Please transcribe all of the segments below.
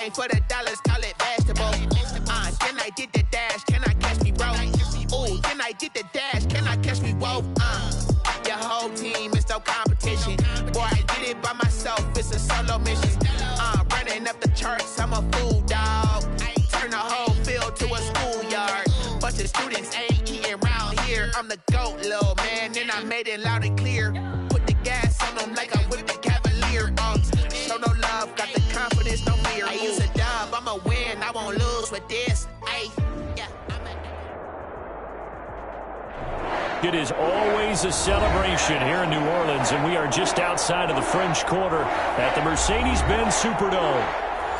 For the dollars, call it basketball. Then I did the dash, can I catch me, bro? Ooh, then I did the dash, can I catch me, whoa? Your whole team is no competition. Boy, I did it by myself, it's a solo mission. Running up the charts, I'm a fool, dog. Turn the whole field to a schoolyard. Bunch of students ain't eating round here. I'm the GOAT, little man, and I made it loud and clear. Put the gas on them like I whipped the Cavalier. Show no love, got the confidence, no fear. I use a dub, I'ma win, I won't lose with this. It is always a celebration here in New Orleans, and we are just outside of the French Quarter at the Mercedes-Benz Superdome.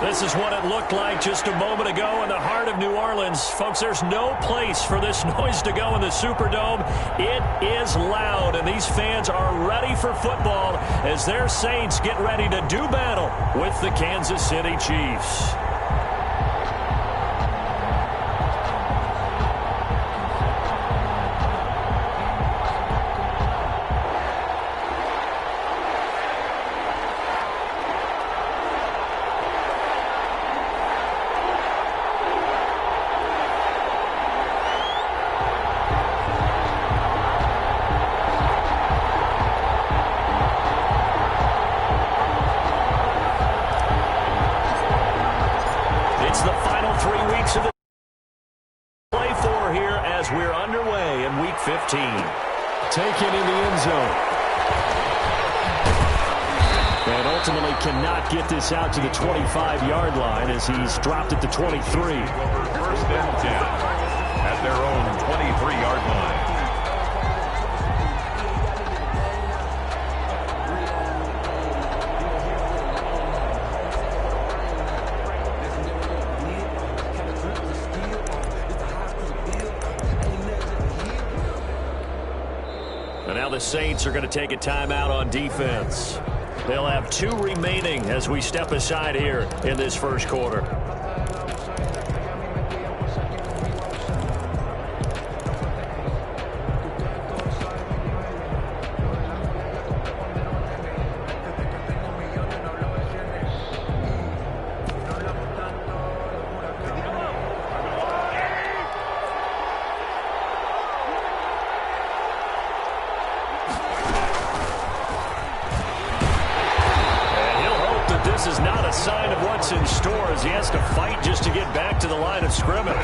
This is what it looked like just a moment ago in the heart of New Orleans. Folks, there's no place for this noise to go in the Superdome. It is loud, and these fans are ready for football as their Saints get ready to do battle with the Kansas City Chiefs. Taken in the end zone. And ultimately cannot get this out to the 25-yard line as he's dropped at the 23. First and 10 at their own 23-yard line. The Saints are going to take a timeout on defense. They'll have 2 remaining as we step aside here in this first quarter. This is not a sign of what's in store as he has to fight just to get back to the line of scrimmage.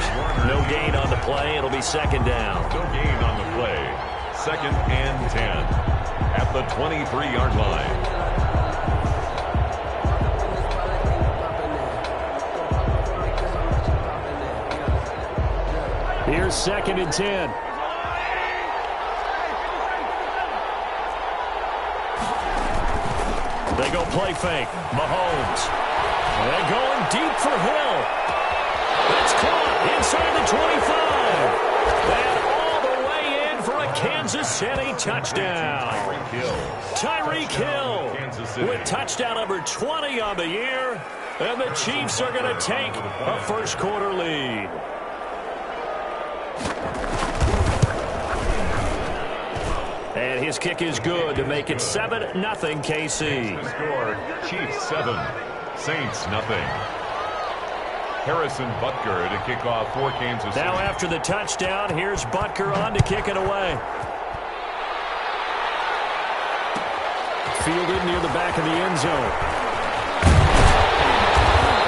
No gain on the play. It'll be second down. No gain on the play. Second and 10 at the 23-yard line. Here's second and 10. They go play fake. Mahomes. They're going deep for Hill. It's caught inside the 25. And all the way in for a Kansas City touchdown. Tyreek Hill with touchdown number 20 on the year. And the Chiefs are going to take a first quarter lead. And his kick is good to make it 7-0 KC. Score, Chiefs 7, Saints nothing. Harrison Butker to kick off for Kansas City. Now after the touchdown, here's Butker on to kick it away. Fielded near the back of the end zone.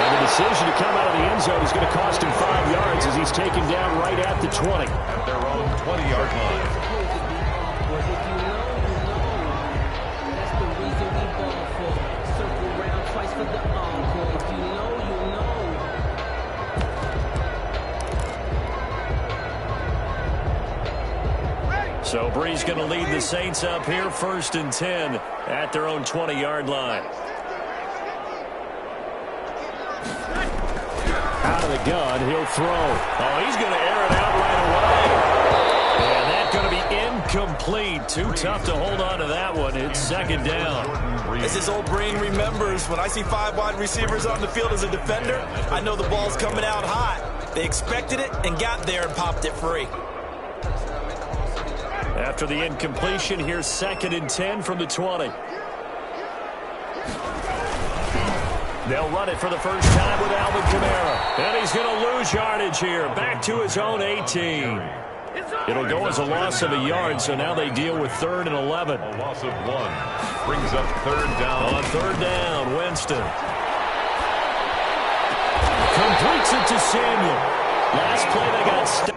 And the decision to come out of the end zone is going to cost him 5 yards as he's taken down right at the 20. At their own 20-yard line. So Bree's going to lead the Saints up here, first and 10 at their own 20-yard line. Out of the gun, he'll throw. Oh, he's going to air it out right away. And that's going to be incomplete. Too tough to hold on to that one. It's second down. As his old brain remembers, when I see 5 wide receivers on the field as a defender, I know the ball's coming out hot. They expected it and got there and popped it free. After the incompletion, here's second and 10 from the 20. They'll run it for the first time with Alvin Kamara. And he's going to lose yardage here. Back to his own 18. It'll go as a loss of a yard, so now they deal with 3rd and 11. A loss of 1 brings up 3rd down. On 3rd down, Winston completes it to Samuel. Last play they got stuck.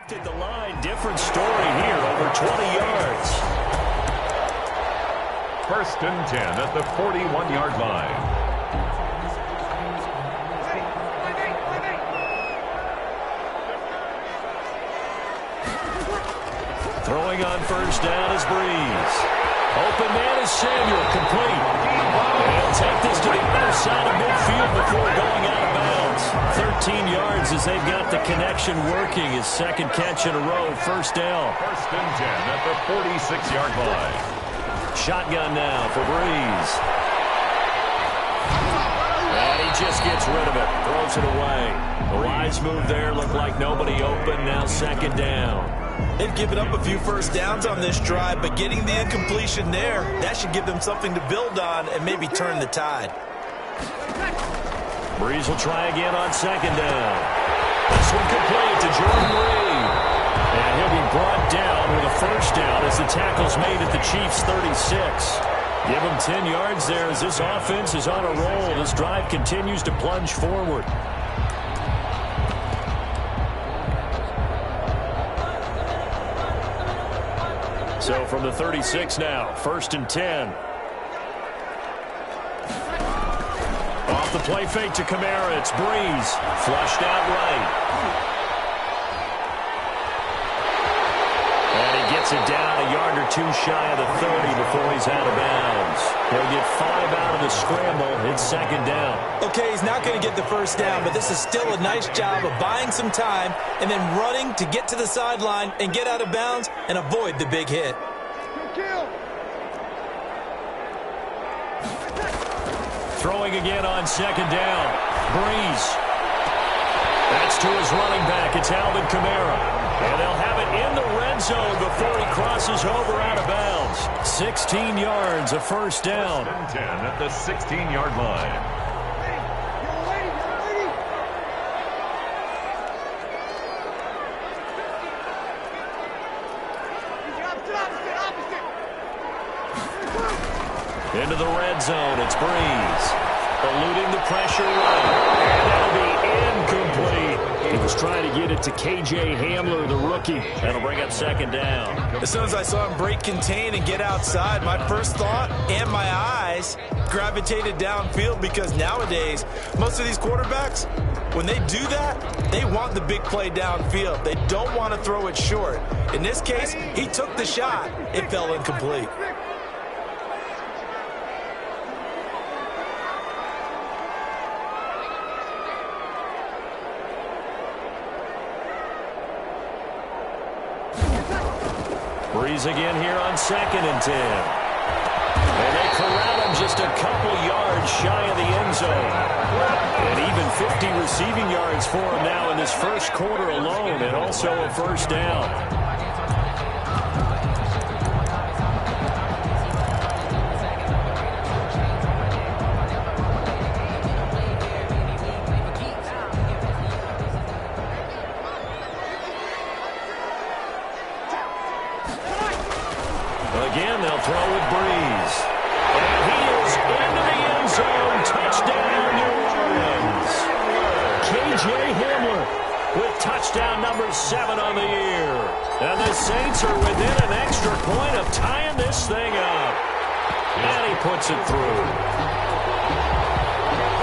At the line, different story here, over 20 yards. 1st and 10 at the 41-yard line. Throwing on 1st down is Breeze. Open man is Samuel, complete. They'll take this to the other side of midfield before going out of bounds. 13 yards as they've got the connection working. His 2nd catch in a row, 1st down. 1st and 10 at the 46-yard line. Shotgun now for Breeze. And he just gets rid of it, throws it away. A wise move there, looked like nobody open, now 2nd down. They've given up a few 1st downs on this drive, but getting the incompletion there, that should give them something to build on and maybe turn the tide. Breeze will try again on 2nd down. This one complete to Jordan Reed. And he'll be brought down with a 1st down as the tackle's made at the Chiefs' 36. Give him 10 yards there as this offense is on a roll. This drive continues to plunge forward. So from the 36 now, 1st and 10. Off the play fake to Kamara, it's Breeze. Flushed out right. And he gets it down a yard or 2 shy of the 30 before he's out of bounds. He'll get 5 out of the scramble. It's 2nd down. Okay, he's not going to get the 1st down, but this is still a nice job of buying some time and then running to get to the sideline and get out of bounds and avoid the big hit. Throwing again on 2nd down. Breeze. That's to his running back. It's Alvin Kamara. And they'll have it in the red zone before he crosses over out of bounds. 16 yards, a 1st down. 1st and 10 at the 16-yard line. Into the red zone, it's Breeze. Eluding the pressure right. And that'll be incomplete. He was trying to get it to K.J. Hamler, the rookie. That'll bring up 2nd down. As soon as I saw him break contain and get outside, my first thought and my eyes gravitated downfield because nowadays, most of these quarterbacks, when they do that, they want the big play downfield. They don't want to throw it short. In this case, he took the shot. It fell incomplete. Breeze again here on 2nd and 10. And they corral him just a couple yards shy of the end zone. And even 50 receiving yards for him now in this 1st quarter alone, and also a 1st down. Again, they'll throw with Breeze. And he is into the end zone. Touchdown, New Orleans. K.J. Hamler with touchdown number 7 on the year. And the Saints are within an extra point of tying this thing up. And he puts it through.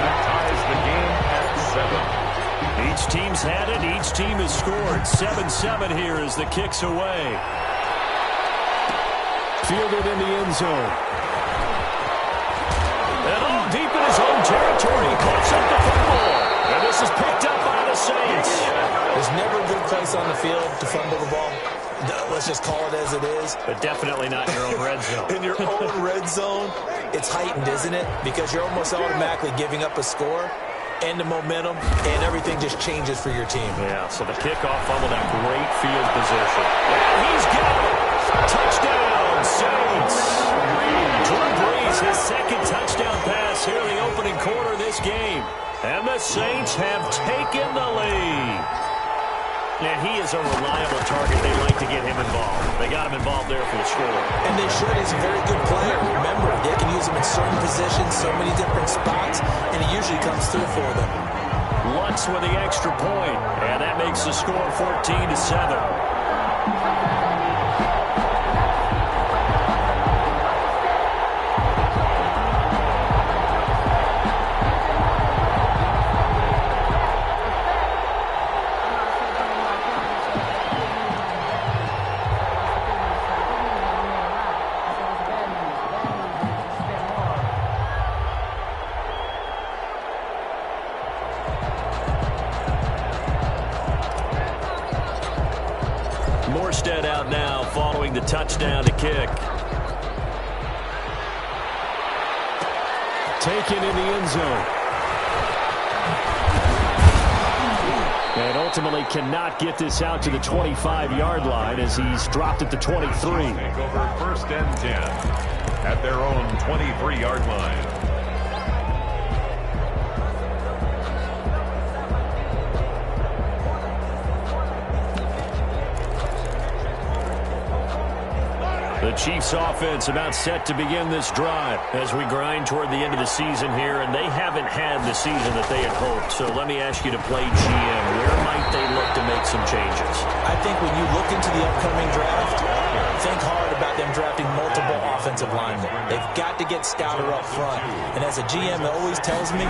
That ties the game at 7. Each team's had it. Each team has scored. 7-7 here as the kick's away. Fielded in the end zone. And all deep in his own territory, he picks up the football. And this is picked up by the Saints. There's never a good place on the field to fumble the ball. Let's just call it as it is. But definitely not in your own red zone. In your own red zone, it's heightened, isn't it? Because you're almost automatically giving up a score and the momentum, and everything just changes for your team. Yeah, so the kickoff fumble, that great field position. And he's got it. Touchdown, Saints. Drew Brees, his second touchdown pass here in the opening quarter of this game. And the Saints have taken the lead. And he is a reliable target. They like to get him involved. They got him involved there for the score. And they should. He's a very good player. Remember, they can use him in certain positions, so many different spots, and he usually comes through for them. Lutz with the extra point, and that makes the score 14-7. Out now following the touchdown to kick. Taken in the end zone. And ultimately cannot get this out to the 25-yard line as he's dropped at the 23. Take over first and 10 at their own 23-yard line. The Chiefs offense about set to begin this drive as we grind toward the end of the season here, and they haven't had the season that they had hoped. So let me ask you to play GM. Where might they look to make some changes? I think when you look into the upcoming draft, think hard about them drafting multiple offensive linemen. They've got to get stouter up front. And as a GM, it always tells me,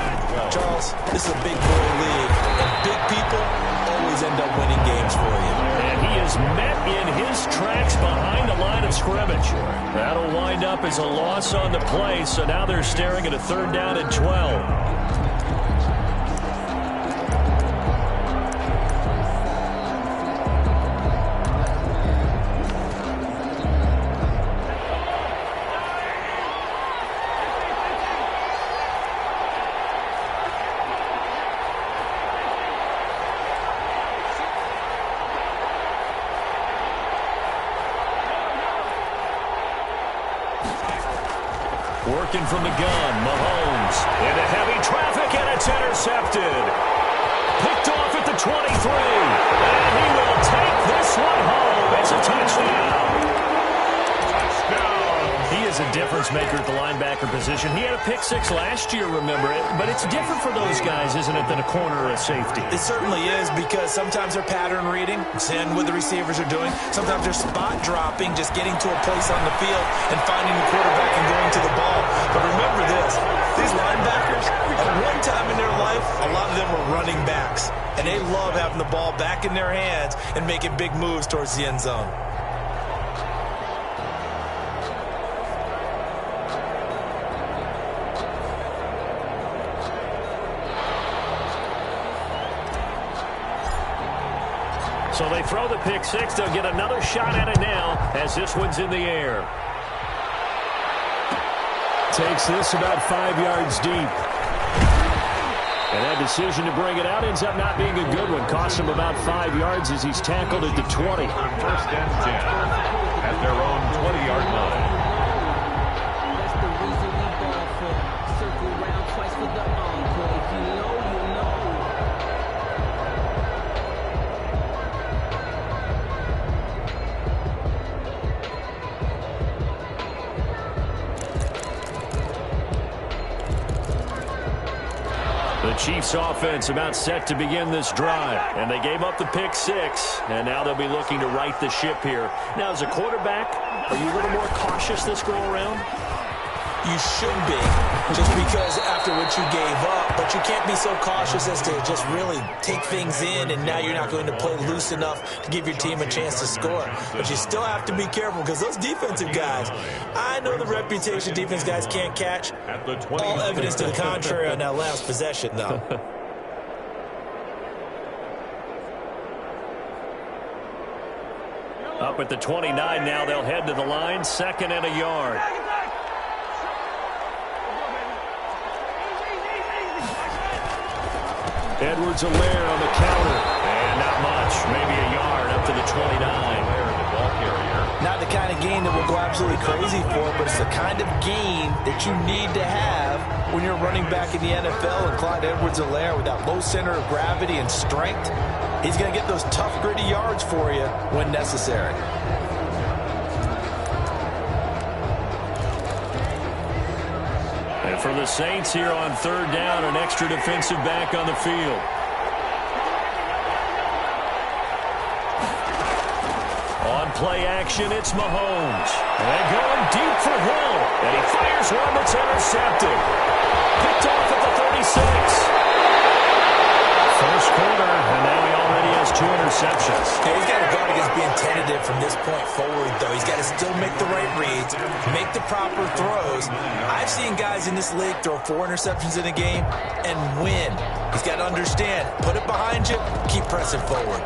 Charles, this is a big boy league, and big people always end up winning games for you. And he is met in his tracks behind the line of scrimmage. That'll wind up as a loss on the play, so now they're staring at a 3rd down and 12. Working from the gun, Mahomes into heavy traffic, and it's intercepted. Picked off at the 23, and he will take this one home. It's a touchdown. He is a difference maker at the linebacker position. He had a pick 6 last year, remember it, but it's different for those guys, isn't it, than a corner or a safety? It certainly is, because sometimes they're pattern reading, seeing what the receivers are doing. Sometimes they're spot dropping, just getting to a place on the field and finding the quarterback and going to the ball. But remember this, these linebackers, at one time in their life, a lot of them were running backs, and they love having the ball back in their hands and making big moves towards the end zone. So they throw the pick 6. They'll get another shot at it now as this one's in the air. Takes this about 5 yards deep. And that decision to bring it out ends up not being a good one. Costs him about 5 yards as he's tackled at the 20. First and 10 at their own 20-yard line. That's the reason we ball for. Circle round twice for the encore. If you know, you know. The Chiefs offense about set to begin this drive, and they gave up the pick 6, and now they'll be looking to right the ship here. Now, as a quarterback, are you a little more cautious this go around? You should be, just because after what you gave up, but you can't be so cautious as to just really take things in, and now you're not going to play loose enough to give your team a chance to score. But you still have to be careful, because those defensive guys, I know the reputation defense guys can't catch. All evidence to the contrary on that last possession, though. Up at the 29 now, they'll head to the line, 2nd and a yard. Edwards-Helaire on the counter. And not much. Maybe a yard up to the 29. The ball carrier. Not the kind of gain that we'll go absolutely crazy for, but it's the kind of gain that you need to have when you're running back in the NFL. And Clyde Edwards-Helaire, with that low center of gravity and strength, he's going to get those tough, gritty yards for you when necessary. And for the Saints here on third down, an extra defensive back on the field. On play action, it's Mahomes. And going deep for Hill. And he fires one that's intercepted. Picked off at the 36. First quarter, and now he already has 2 interceptions. Yeah, he's got to guard against being tentative from this point forward, though. He's got to still make the right reads, make the proper throws. I've seen guys in this league throw 4 interceptions in a game and win. He's got to understand, put it behind you, keep pressing forward.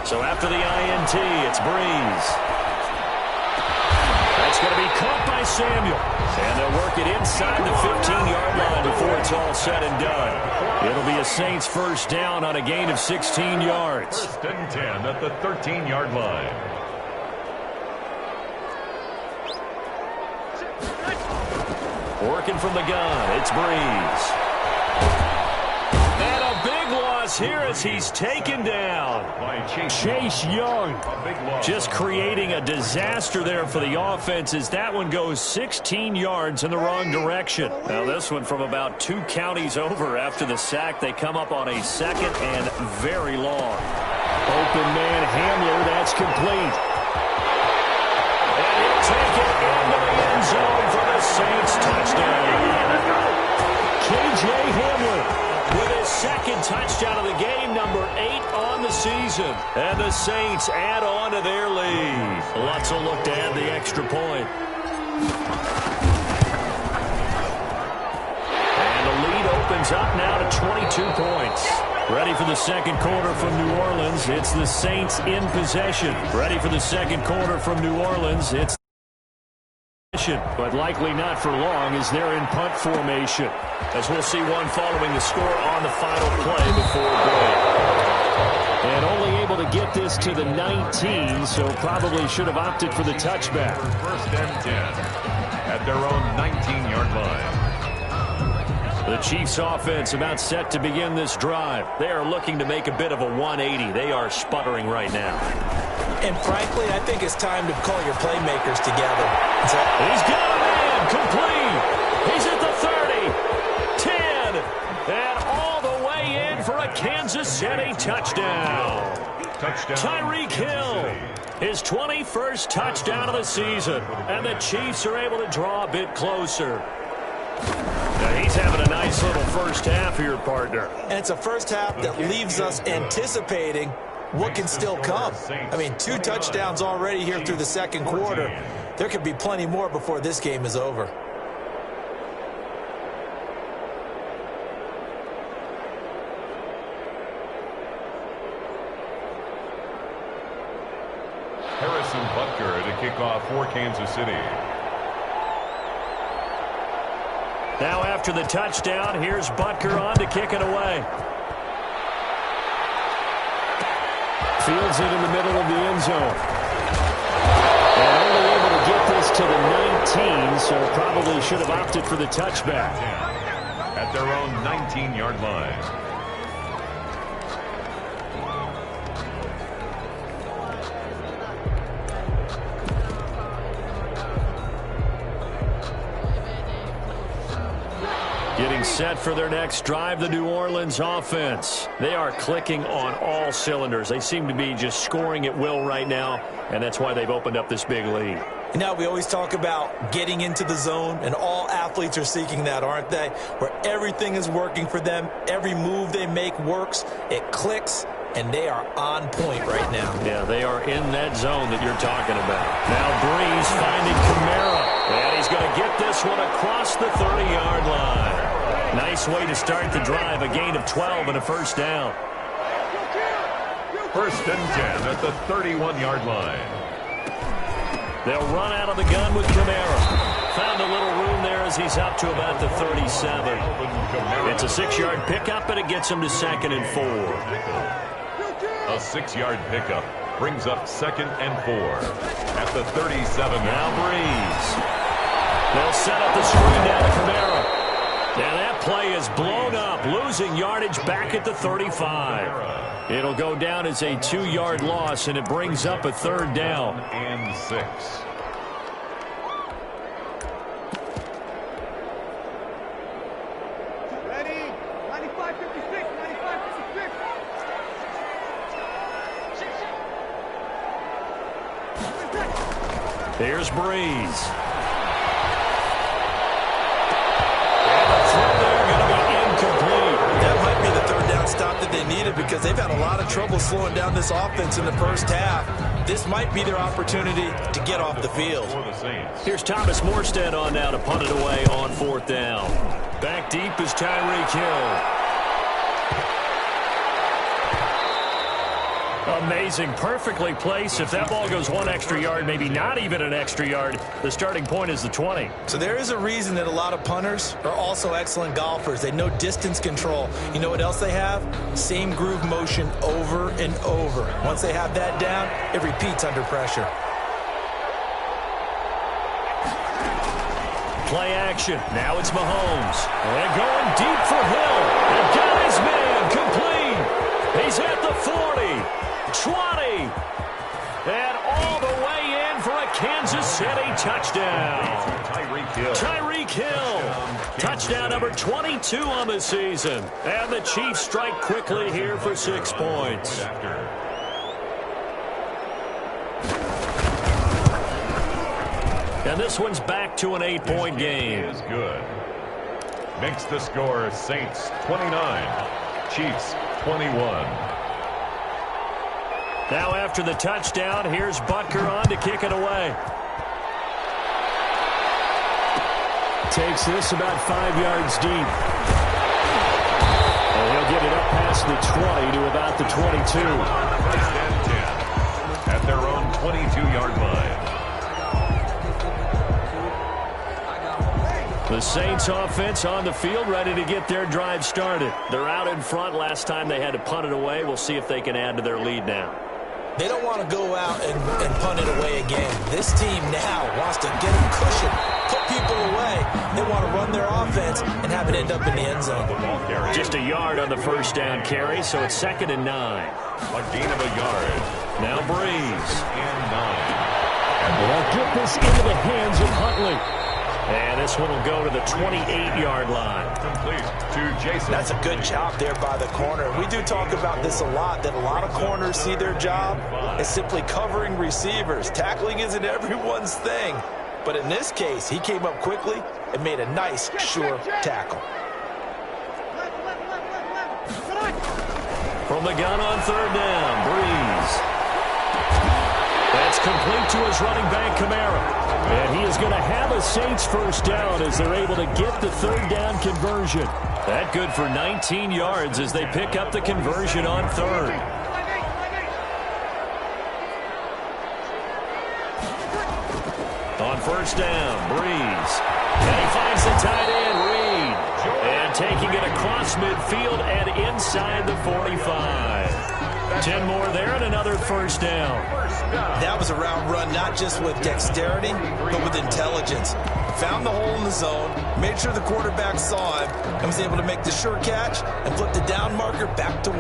So after the INT, it's Breeze. That's going to be caught by Samuel. And they'll work it inside the 15-yard line before it's all said and done. It'll be a Saints first down on a gain of 16 yards. First and 10 at the 13-yard line. Working from the gun, it's Breeze. And a big loss here as he's taken down. Chase Young just creating a disaster there for the offense as that one goes 16 yards in the wrong direction. Now this one from about 2 counties over after the sack. They come up on a second and very long. Open man Hamler, that's complete. And he'll take it into the end zone for the Saints touchdown. K.J. Hamler with his second touchdown of the game, number 8 on the season. And the Saints add on to their lead. Lots of look to add the extra point. And the lead opens up now to 22 points. Ready for the second quarter from New Orleans. It's the Saints in possession. Ready for the second quarter from New Orleans. It's but likely not for long as they're in punt formation. As we'll see one following the score on the final play before break. And only able to get this to the 19, so probably should have opted for the touchback. First and 10 at their own 19-yard line. The Chiefs offense about set to begin this drive. They are looking to make a bit of a 180. They are sputtering right now. And frankly, I think it's time to call your playmakers together. He's got a man complete. He's at the 30, 10, and all the way in for a Kansas City touchdown. Tyreek Hill, his 21st touchdown of the season. And the Chiefs are able to draw a bit closer. Now he's having a nice little first half here, partner. And it's a first half that leaves us anticipating what can still come. I mean, 2 touchdowns already here through the second quarter. There could be plenty more before this game is over. Harrison Butker to kick off for Kansas City. Now after the touchdown, here's Butker on to kick it away. Fields it in the middle of the end zone. And only able to get this to the 19, so probably should have opted for the touchback. At their own 19-yard line. Getting set for their next drive, the New Orleans offense. They are clicking on all cylinders. They seem to be just scoring at will right now, and that's why they've opened up this big lead. Now, we always talk about getting into the zone, and all athletes are seeking that, aren't they? Where everything is working for them, every move they make works, it clicks, and they are on point right now. Yeah, they are in that zone that you're talking about. Now Breeze finding Kamara, and he's going to get this one across the 30-yard line. Nice way to start the drive, a gain of 12 and a first down. First and 10 at the 31-yard line. They'll run out of the gun with Kamara. Found a little room there as he's up to about the 37. It's a 6-yard pickup, and it gets him to 2nd and 4. A 6-yard pickup brings up 2nd and 4 at the 37. Now Breeze. They'll set up the screen down to Kamara. Now that play is blown up, losing yardage back at the 35. It'll go down as a 2-yard loss, and it brings up a 3rd down. And 6. Ready? 95-56, 95-56. Here's Breeze. That might be the 3rd down stop that they needed because they've had a lot of trouble slowing down this offense in the first half. This might be their opportunity to get off the field. Here's Thomas Morstead on now to punt it away on 4th down. Back deep is Tyreek Hill. Amazing. Perfectly placed. If that ball goes 1 extra yard, maybe not even an extra yard, the starting point is the 20. So there is a reason that a lot of punters are also excellent golfers. They know distance control. You know what else they have? Same groove motion over and over. Once they have that down, it repeats under pressure. Play action. Now it's Mahomes. And going deep for Hill. And got his man complete. He's at the 40. 20, and all the way in for a Kansas City touchdown. Tyreek Hill. Touchdown number 22 on the season. And the Chiefs strike quickly here for 6 points. And this one's back to an 8-point game. Is good. Makes the score Saints 29, Chiefs 21. Now after the touchdown, here's Butker on to kick it away. Takes this about 5 yards deep. And he'll get it up past the 20 to about the 22. First and 10 at their own 22-yard line. The Saints offense on the field, ready to get their drive started. They're out in front. Last time they had to punt it away. We'll see if they can add to their lead now. They don't want to go out and punt it away again. This team now wants to get a cushion, put people away. They want to run their offense and have it end up in the end zone. Just a yard on the first down carry, so it's 2nd and 9. A gain of a yard. Now Breeze. And 9. They'll get this into the hands of Huntley. And this one will go to the 28-yard line. Complete to Jason. That's a good job there by the corner. We do talk about this a lot, that a lot of corners see their job as simply covering receivers. Tackling isn't everyone's thing. But in this case, he came up quickly and made a nice, sure tackle. From the gun on 3rd down, Breeze. That's complete to his running back, Kamara. And he is going to have a Saints first down as they're able to get the 3rd down conversion. That good for 19 yards as they pick up the conversion on 3rd. On 1st down, Breeze. And he finds the tight end, Reed. And taking it across midfield and inside the 45. 10 more there and another 1st down. That was a route run not just with dexterity, but with intelligence. Found the hole in the zone, made sure the quarterback saw him, and was able to make the sure catch and flip the down marker back to 1.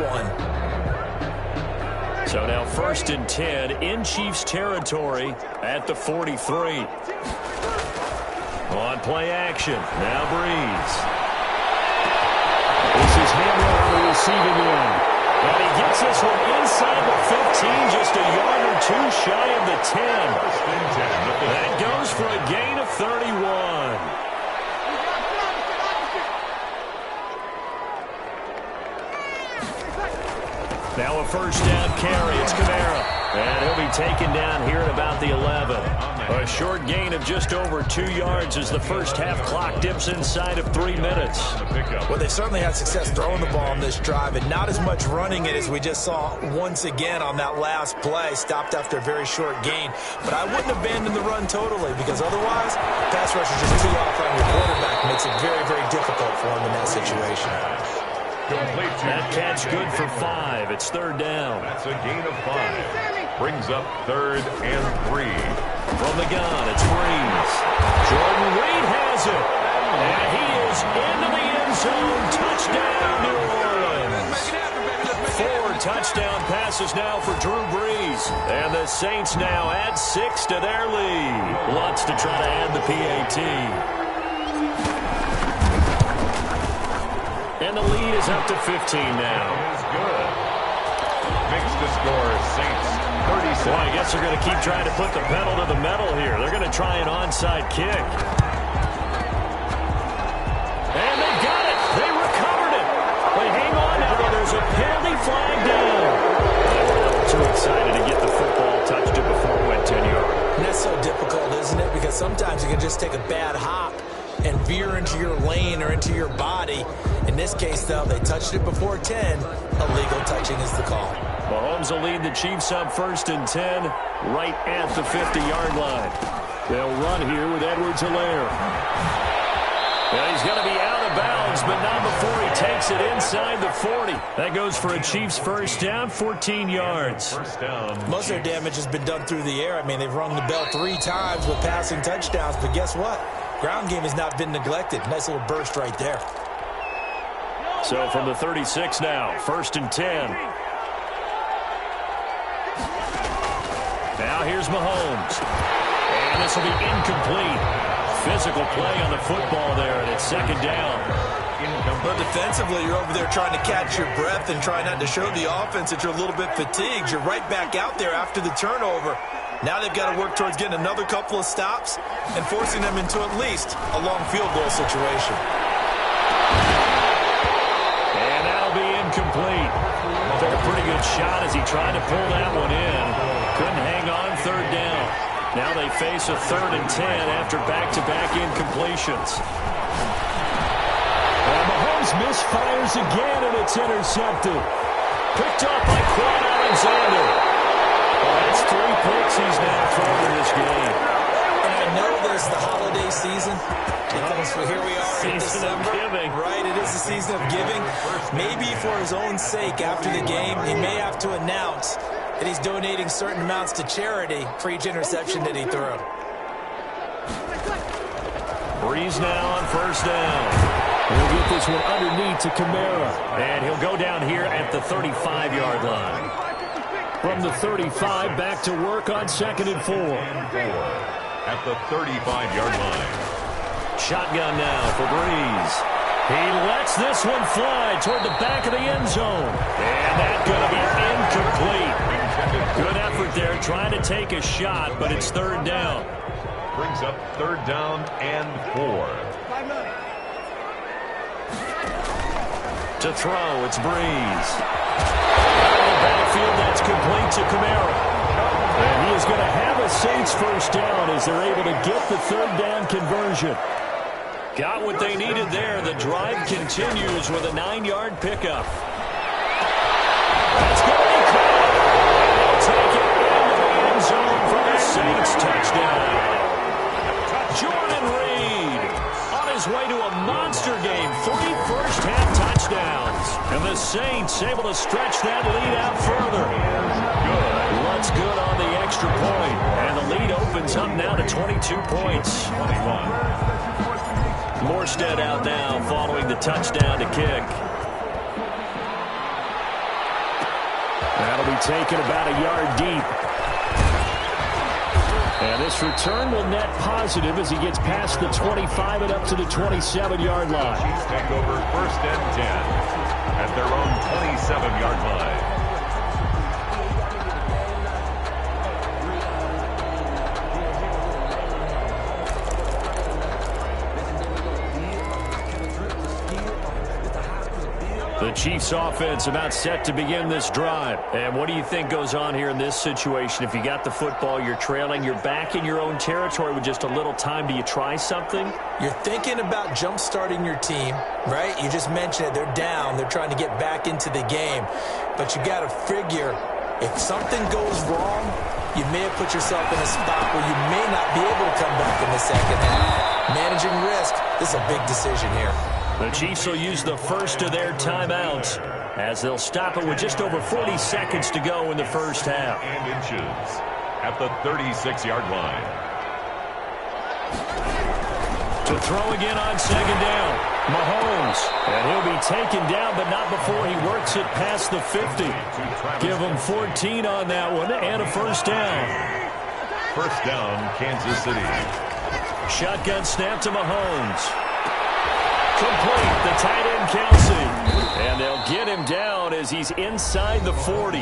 So now 1st and 10 in Chiefs territory at the 43. On play action, now Breeze. This is Hamler on the receiving end. And he gets this one inside the 15, just a yard or 2 shy of the 10. That goes for a gain of 31. Now a 1st down carry. It's Kamara. And he'll be taken down here at about the 11. A short gain of just over 2 yards as the first half clock dips inside of 3 minutes. Well, they certainly had success throwing the ball on this drive, and not as much running it as we just saw once again on that last play. Stopped after a very short gain. But I wouldn't abandon the run totally, because otherwise, pass rush is just too off on your quarterback. Makes it very, very difficult for him in that situation. That catch good for 5. It's third down. That's a gain of 5. Brings up 3rd and 3. From the gun, it's Breeze. Jordan Reed has it. And he is into the end zone. Touchdown, New Orleans. 4 touchdown passes now for Drew Brees. And the Saints now add 6 to their lead. Lutz to try to add the PAT. And the lead is up to 15 now. Is good. Makes the score Saints 36. Well, I guess they're going to keep trying to put the pedal to the metal here. They're going to try an onside kick. And they got it. They recovered it. They hang on now, but there's a penalty flag down. Too excited to get the football, touched it before it went 10 yards. And that's so difficult, isn't it? Because sometimes you can just take a bad hop and veer into your lane or into your body. In this case, though, they touched it before 10. Illegal touching is the call. Mahomes will lead the Chiefs up 1st and 10, right at the 50-yard line. They'll run here with Edwards-Helaire. Well, he's going to be out of bounds, but not before he takes it inside the 40. That goes for a Chiefs first down, 14 yards. First down. Most of their damage has been done through the air. I mean, they've rung the bell 3 times with passing touchdowns, but guess what? Ground game has not been neglected. Nice little burst right there. So from the 36 now, 1st and 10. Now here's Mahomes. And this will be incomplete. Physical play on the football there, and it's 2nd down. But defensively, you're over there trying to catch your breath and try not to show the offense that you're a little bit fatigued. You're right back out there after the turnover. Now they've got to work towards getting another couple of stops and forcing them into at least a long field goal situation. And that'll be incomplete. Took a pretty good shot as he tried to pull that one in. Couldn't hang on, 3rd down. Now they face a 3rd and 10 after back-to-back incompletions. And Mahomes misfires again, and it's intercepted. Picked up by Quan Alexander. Well, that's 3 picks he's now thrown in this game. And I know there's the holiday season because here we are in December. Right, it is the season of giving. Maybe for his own sake after the game, he may have to announce that he's donating certain amounts to charity for each interception that he threw. Breeze now on 1st down. He'll get this one underneath to Kamara. And he'll go down here at the 35-yard line. From the 35, back to work on 2nd and 4. At the 35-yard line. Shotgun now for Breeze. He lets this one fly toward the back of the end zone. And that's going to be incomplete. Good effort there, trying to take a shot, but it's 3rd down. Brings up 3rd down and 4. To throw, it's Breeze. Out of the backfield, that's complete to Kamara. And he is going to have a Saints first down as they're able to get the 3rd down conversion. Got what they needed there. The drive continues with a 9-yard pickup. That's going to be caught. They'll take it into the end zone for the Saints touchdown. Jordan Reed on his way to a monster game. 3 first-half touchdowns. And the Saints able to stretch that lead out further. Lutz good on the extra point. And the lead opens up now to 22 points. 21. Morstead out now following the touchdown to kick. That'll be taken about a yard deep. And this return will net positive as he gets past the 25 and up to the 27-yard line. Chiefs take over 1st and 10 at their own 27-yard line. The Chiefs offense about set to begin this drive. And what do you think goes on here in this situation? If you got the football, you're trailing, you're back in your own territory with just a little time. Do you try something? You're thinking about jump-starting your team, right? You just mentioned it. They're down. They're trying to get back into the game. But you got to figure, if something goes wrong, you may have put yourself in a spot where you may not be able to come back in the second half. Managing risk, this is a big decision here. The Chiefs will use the first of their timeouts as they'll stop it with just over 40 seconds to go in the first half. And inches at the 36-yard line. To throw again on second down, Mahomes. And he'll be taken down, but not before he works it past the 50. Give him 14 on that one and a first down. First down, Kansas City. Shotgun snap to Mahomes. Complete, the tight end Kelsey. And they'll get him down as he's inside the 40.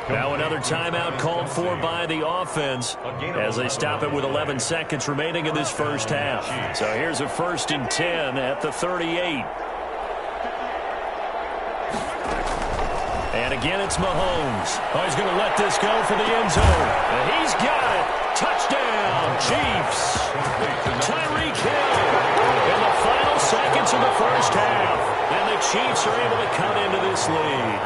Now another timeout called for by the offense as they stop it with 11 seconds remaining in this first half. So here's a 1st and 10 at the 38. And again, it's Mahomes. Oh, he's going to let this go for the end zone. And he's got it. Touchdown, Chiefs. Tyreek Hill in the final seconds of the first half. And the Chiefs are able to cut into this lead.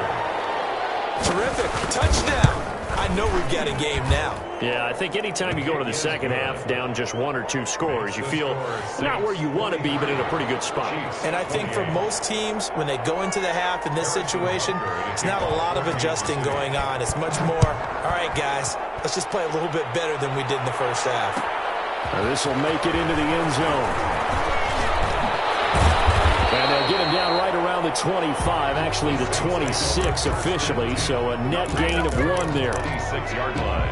Terrific. Touchdown. I know we've got a game now. Yeah, I think anytime you go to the second half down just 1 or 2 scores, you feel not where you want to be, but in a pretty good spot. And I think for most teams, when they go into the half in this situation, it's not a lot of adjusting going on. It's much more, all right, guys, let's just play a little bit better than we did in the first half. Now this will make it into the end zone. And they'll get him down right around the 25, actually the 26 officially, so a net gain of 1 there. 26-yard line.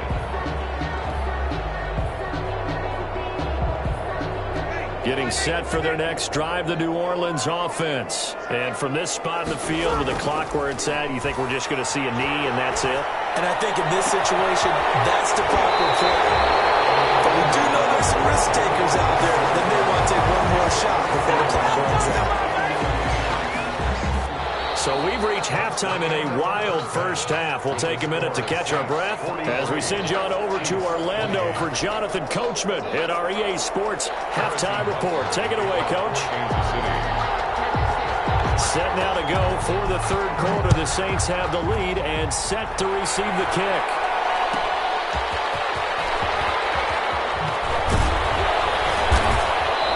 Getting set for their next drive, the New Orleans offense. And from this spot in the field with the clock where it's at, you think we're just going to see a knee and that's it? And I think in this situation, that's the proper play. But we do know there's some risk takers out there that may want to take one more shot before the clock runs out. So we've reached halftime in a wild first half. We'll take a minute to catch our breath as we send you on over to Orlando for Jonathan Coachman at our EA Sports Halftime Report. Take it away, Coach. Set now to go for the third quarter. The Saints have the lead and set to receive the kick.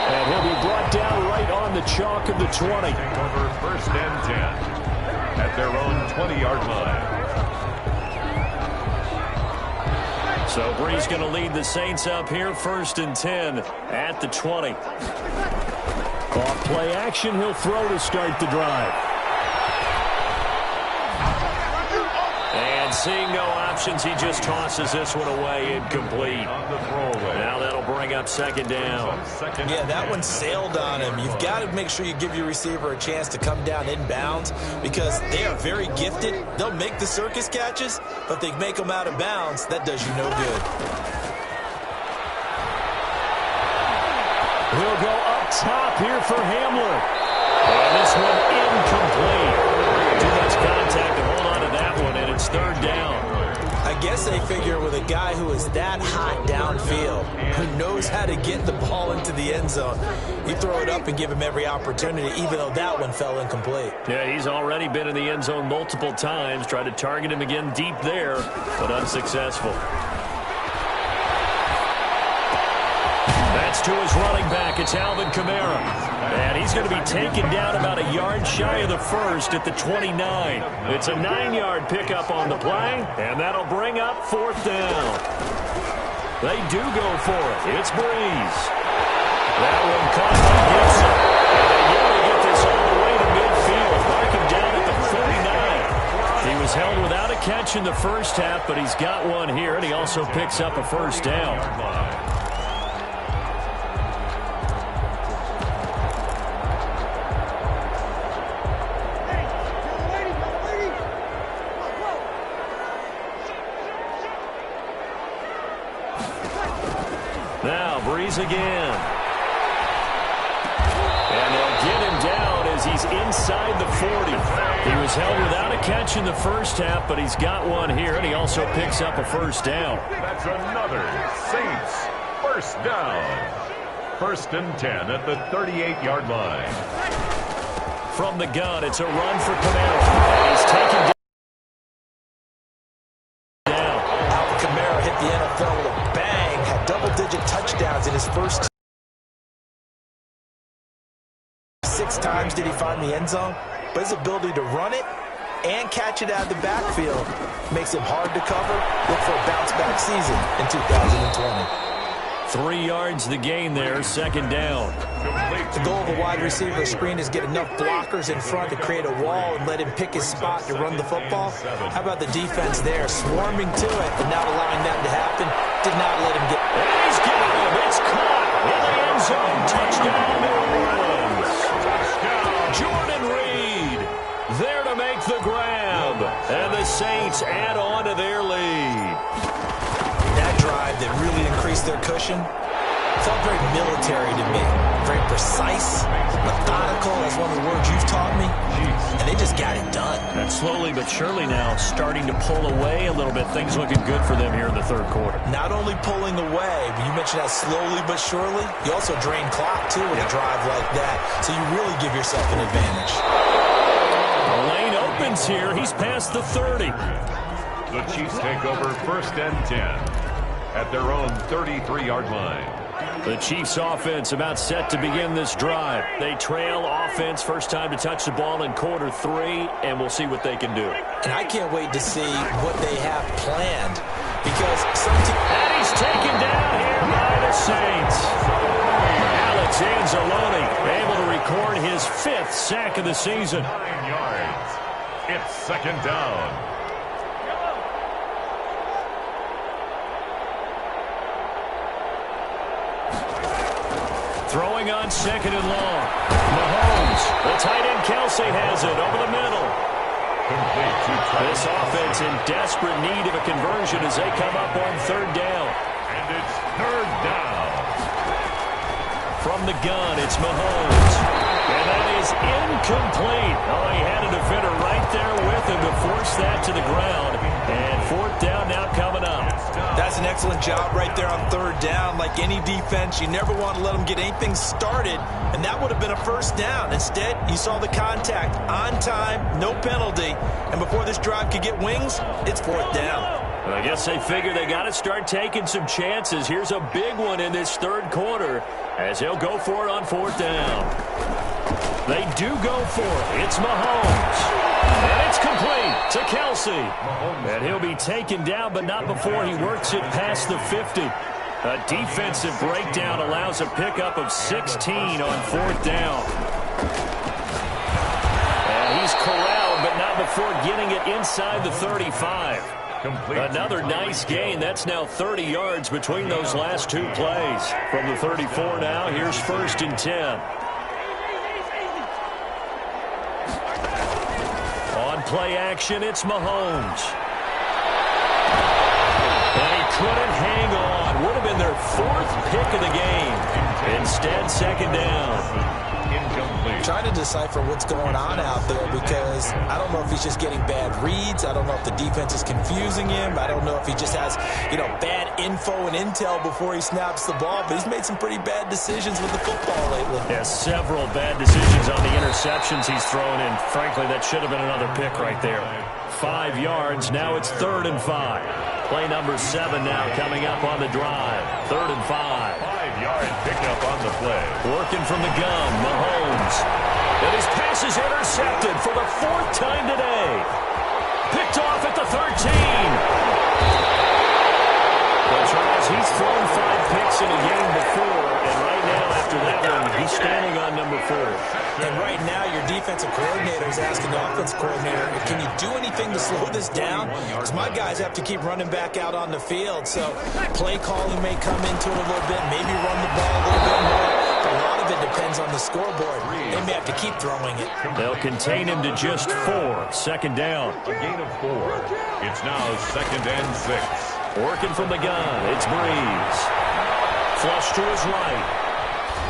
And he'll be brought down right on the chalk of the 20. Over 1st and 10 at their own 20-yard line. So Brees going to lead the Saints up here, 1st and 10 at the 20. Off play action, he'll throw to start the drive. And seeing no options, he just tosses this one away, incomplete. Now that'll bring up 2nd down. Yeah, that one sailed on him. You've got to make sure you give your receiver a chance to come down inbounds because they are very gifted. They'll make the circus catches, but they make them out of bounds. That does you no good. He'll go up top here for Hamler. And this one incomplete. Too much contact to hold on to that one, and it's 3rd down. I guess they figure with a guy who is that hot downfield, who knows how to get the ball into the end zone, you throw it up and give him every opportunity, even though that one fell incomplete. Yeah, he's already been in the end zone multiple times, tried to target him again deep there, but unsuccessful. That's to his running back. It's Alvin Kamara. And he's going to be taken down about a yard shy of the 1st at the 29. It's a 9-yard pickup on the play, and that'll bring up 4th down. They do go for it. It's Brees. That one caught by Gibson. And they get to get this all the way to midfield. Mark him down at the 49. He was held without a catch in the first half, but he's got one here, and he also picks up a 1st down. Now Brees again. And they'll get him down as as he's inside the 40. He was held without a catch in the first half, but he's got one here, and he also picks up a first down. That's another Saints first down. 1st and 10 at the 38-yard line. From the gun, it's a run for Kamara. And he's taken down. Alvin Kamara hit the NFL with a bang, had double-digit touchdowns in his first 6 times did he find the end zone. But his ability to run it and catch it out of the backfield makes him hard to cover. Look for a bounce-back season in 2020. 3 yards the gain there, 2nd down. The goal of a wide receiver screen is get enough blockers in front to create a wall and let him pick his spot to run the football. How about the defense there, swarming to it and not allowing that to happen? Did not let him get. And he's getting him. It's caught in the end zone. Touchdown, New Orleans. Jordan Reed there to make the grab. And the Saints add on to their lead. That drive that really increased their cushion felt very military to me. Very precise, methodical. That's one of the words you've taught me. And they just got it done. And slowly but surely now starting to pull away a little bit. Things looking good for them here in the 3rd quarter. Not only pulling away, but you mentioned that slowly but surely. You also drain clock, too, with a drive like that. So you really give yourself an advantage. The lane opens here. He's past the 30. The Chiefs take over 1st and 10 at their own 33-yard line. The Chiefs offense about set to begin this drive. They trail offense, first time to touch the ball in quarter 3, and we'll see what they can do. And I can't wait to see what they have planned because some team... And he's taken down here by the Saints. Alex Anzalone able to record his 5th sack of the season. 9 yards. It's 2nd down. Throwing on 2nd and long. Mahomes, the tight end Kelsey has it over the middle. This offense in desperate need of a conversion as they come up on 3rd down. And it's 3rd down. From the gun, it's Mahomes. And that is incomplete. Oh, he had a defender right there with him to force that to the ground. And 4th down now coming up. That's an excellent job right there on 3rd down. Like any defense, you never want to let them get anything started, and that would have been a 1st down. Instead, you saw the contact on time, no penalty, and before this drive could get wings, it's 4th down. Well, I guess they figure they got to start taking some chances. Here's a big one in this 3rd quarter as he'll go for it on 4th down. They do go for it. It's Mahomes. And it's complete to Kelsey. And he'll be taken down, but not before he works it past the 50. A defensive breakdown allows a pickup of 16 on 4th down. And he's corralled, but not before getting it inside the 35. Another nice gain. That's now 30 yards between those last 2 plays. From the 34 now, here's 1st and 10. On play action, it's Mahomes. And he couldn't hang on. Would have been their 4th pick of the game. Instead, 2nd down. Incomplete. Trying to decipher what's going on out there because I don't know if he's just getting bad reads. I don't know if the defense is confusing him. I don't know if he just has, bad info and intel before he snaps the ball. But he's made some pretty bad decisions with the football lately. Yeah, several bad decisions on the interceptions he's thrown in. Frankly, that should have been another pick right there. 5 yards. Now it's 3rd and 5. Play number 7 now coming up on the drive. 3rd and 5. 5-yard pickup on the play. Working from the gun, Mahomes. And his pass is intercepted for the 4th time today. Picked off at the 13. But Charles, he's thrown 5 picks in a game before, and right now after that one, he's standing on number 4. And right now, your defensive coordinator is asking the offensive coordinator, can you do anything to slow this down? Because my guys have to keep running back out on the field. So play calling may come into it a little bit, maybe run the ball a little bit more. A lot of it depends on the scoreboard. They may have to keep throwing it. They'll contain him to just 4. 2nd down. A gain of 4. It's now 2nd and 6. Working from the gun, it's Breeze. Flush to his right.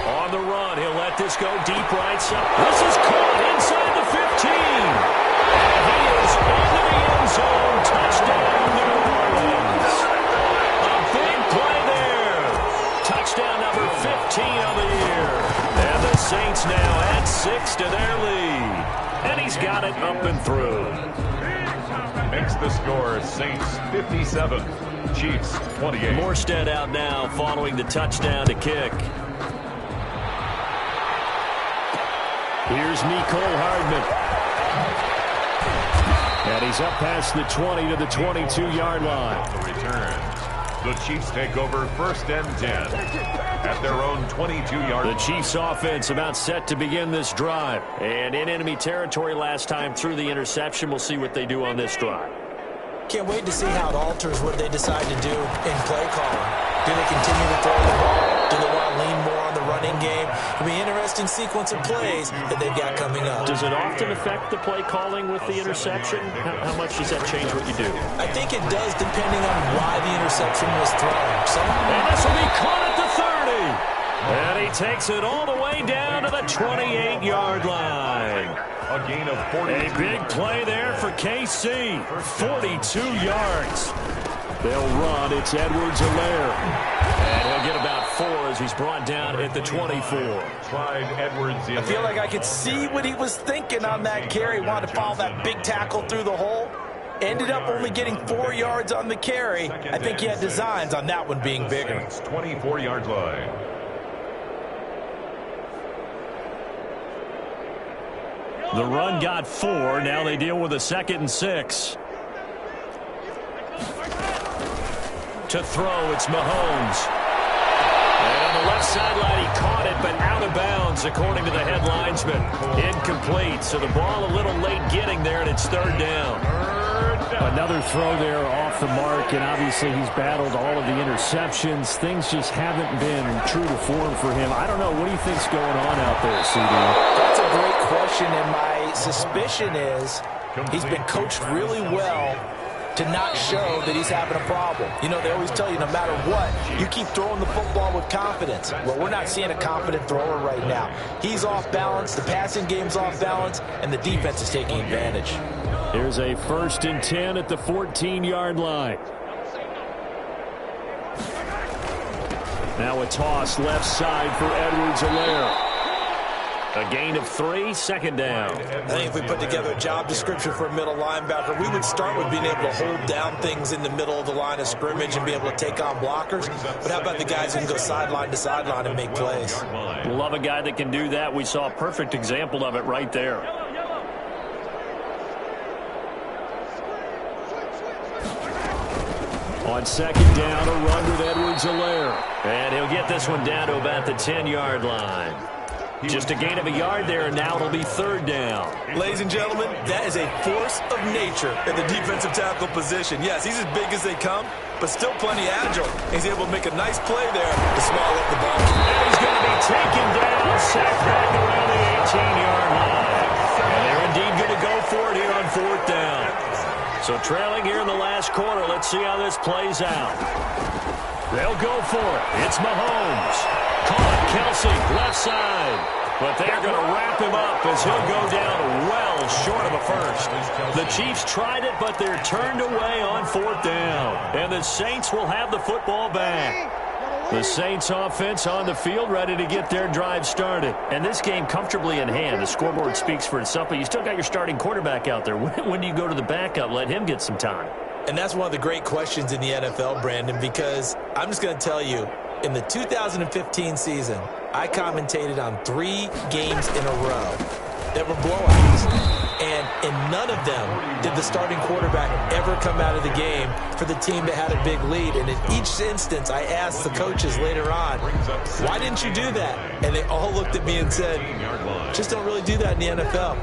On the run, he'll let this go deep right side. This is caught inside the 15. And he is into the end zone. Touchdown, New Orleans. A big play there. Touchdown number 15 of the year. And the Saints now add 6 to their lead. And he's got it up and through. Makes the score Saints 57, Chiefs 28. Morstead out now following the touchdown to kick. Here's Mecole Hardman. And he's up past the 20 to the 22-yard line. The return. The Chiefs take over 1st and 10 at their own 22-yard line. The Chiefs offense about set to begin this drive. And in enemy territory last time through the interception. We'll see what they do on this drive. Can't wait to see how it alters what they decide to do in play calling. Do they continue to throw the ball? Do they want to lean more on the running game? It'll be an interesting sequence of plays that they've got coming up. Does it often affect the play calling with the interception? How much does that change what you do? I think it does, depending on why the interception was thrown. And this will be caught at the 30. And he takes it all the way down to the 28-yard line. A gain of 40. A big play there for KC. 42 yards. They'll run. It's Edwards-Helaire. And he'll get about 4 as he's brought down at the 24. Tried Edwards-Helaire. I feel like I could see what he was thinking on that carry. Wanted to follow that big tackle through the hole. Ended up only getting 4 yards on the carry. I think he had designs on that one being bigger. 24-yard line. The run got 4. Now they deal with a 2nd and 6. To throw, it's Mahomes. And on the left sideline, he caught it, but out of bounds, according to the head linesman. Incomplete, so the ball a little late getting there, and it's 3rd down. Another throw there off the mark, and obviously he's battled all of the interceptions. Things just haven't been true to form for him. I don't know. What do you think's going on out there, CD? That's a great question, and my suspicion is he's been coached really well to not show that he's having a problem. You know, they always tell you no matter what, you keep throwing the football with confidence. Well, we're not seeing a confident thrower right now. He's off balance, the passing game's off balance, and the defense is taking advantage. Here's a 1st and 10 at the 14-yard line. Now a toss left side for Edwards-Helaire. A gain of 3, 2nd down. I think if we put together a job description for a middle linebacker, we would start with being able to hold down things in the middle of the line of scrimmage and be able to take on blockers. But how about the guys who can go sideline to sideline and make plays? Love a guy that can do that. We saw a perfect example of it right there. On 2nd down, a run with Edwards-Helaire. And he'll get this one down to about the 10-yard line. Just a gain of a yard there, and now it'll be 3rd down. Ladies and gentlemen, that is a force of nature in the defensive tackle position. Yes, he's as big as they come, but still plenty agile. He's able to make a nice play there to swallow up the ball. And he's going to be taken down, sacked back around the 18-yard line. And they're indeed going to go for it here on 4th down. So trailing here in the last quarter, let's see how this plays out. They'll go for it. It's Mahomes. Caught, Kelsey, left side. But they're going to wrap him up as he'll go down well short of a 1st. The Chiefs tried it, but they're turned away on 4th down. And the Saints will have the football back. The Saints offense on the field, ready to get their drive started. And this game comfortably in hand. The scoreboard speaks for itself, but you still got your starting quarterback out there. When do you go to the backup? Let him get some time. And that's one of the great questions in the NFL, Brandon, because I'm just going to tell you, in the 2015 season, I commentated on 3 games in a row that were blowouts. And in none of them did the starting quarterback ever come out of the game for the team that had a big lead. And in each instance, I asked the coaches later on, why didn't you do that? And they all looked at me and said, just don't really do that in the NFL.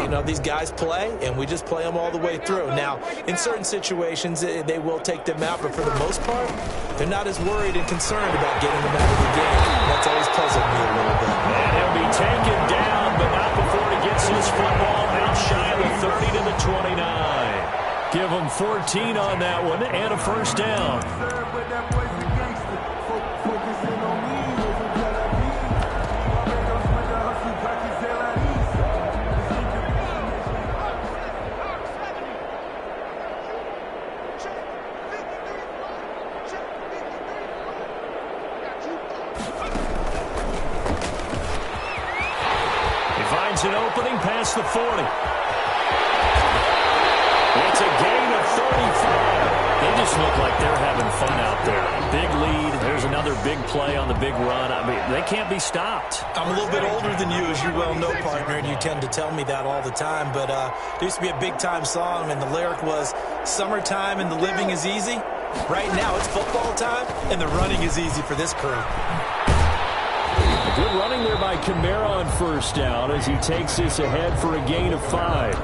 You know, these guys play, and we just play them all the way through. Now, in certain situations, they will take them out, but for the most part, they're not as worried and concerned about getting them out of the game. That's always puzzled me a little bit. And he'll be taken down, but not before he gets his football out shy of the 30 to the 29. Give him 14 on that one and a 1st down. finds an opening past the 40. It's a gain of 35. They just look like they're having fun out there. Big lead. There's another big play on the big run. I mean, they can't be stopped. I'm a little bit older than you, as you well know, partner, and you tend to tell me that all the time. But there used to be a big-time song, and the lyric was, "Summertime and the living is easy." Right now, it's football time, and the running is easy for this crew. Good running there by Kamara on first down as he takes this ahead for a gain of 5.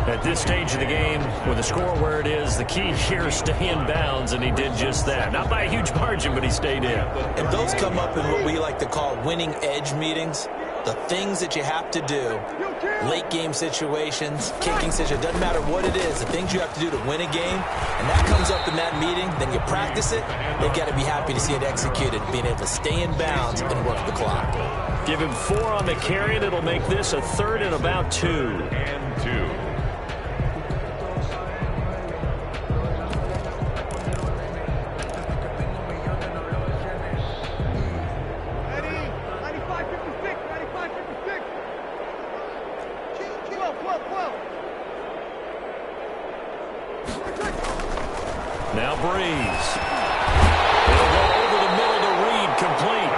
At this stage of the game, with the score where it is, the key here is stay in bounds, and he did just that. Not by a huge margin, but he stayed in. And those come up in what we like to call winning edge meetings. The things that you have to do, late game situations, kicking situations, doesn't matter what it is, the things you have to do to win a game, and that comes up in that meeting, then you practice it, they've got to be happy to see it executed, being able to stay in bounds and work the clock. Give him 4 on the carry, and it'll make this a 3rd and about 2. And 2. Now Breeze. It'll go over the middle to Reed, complete.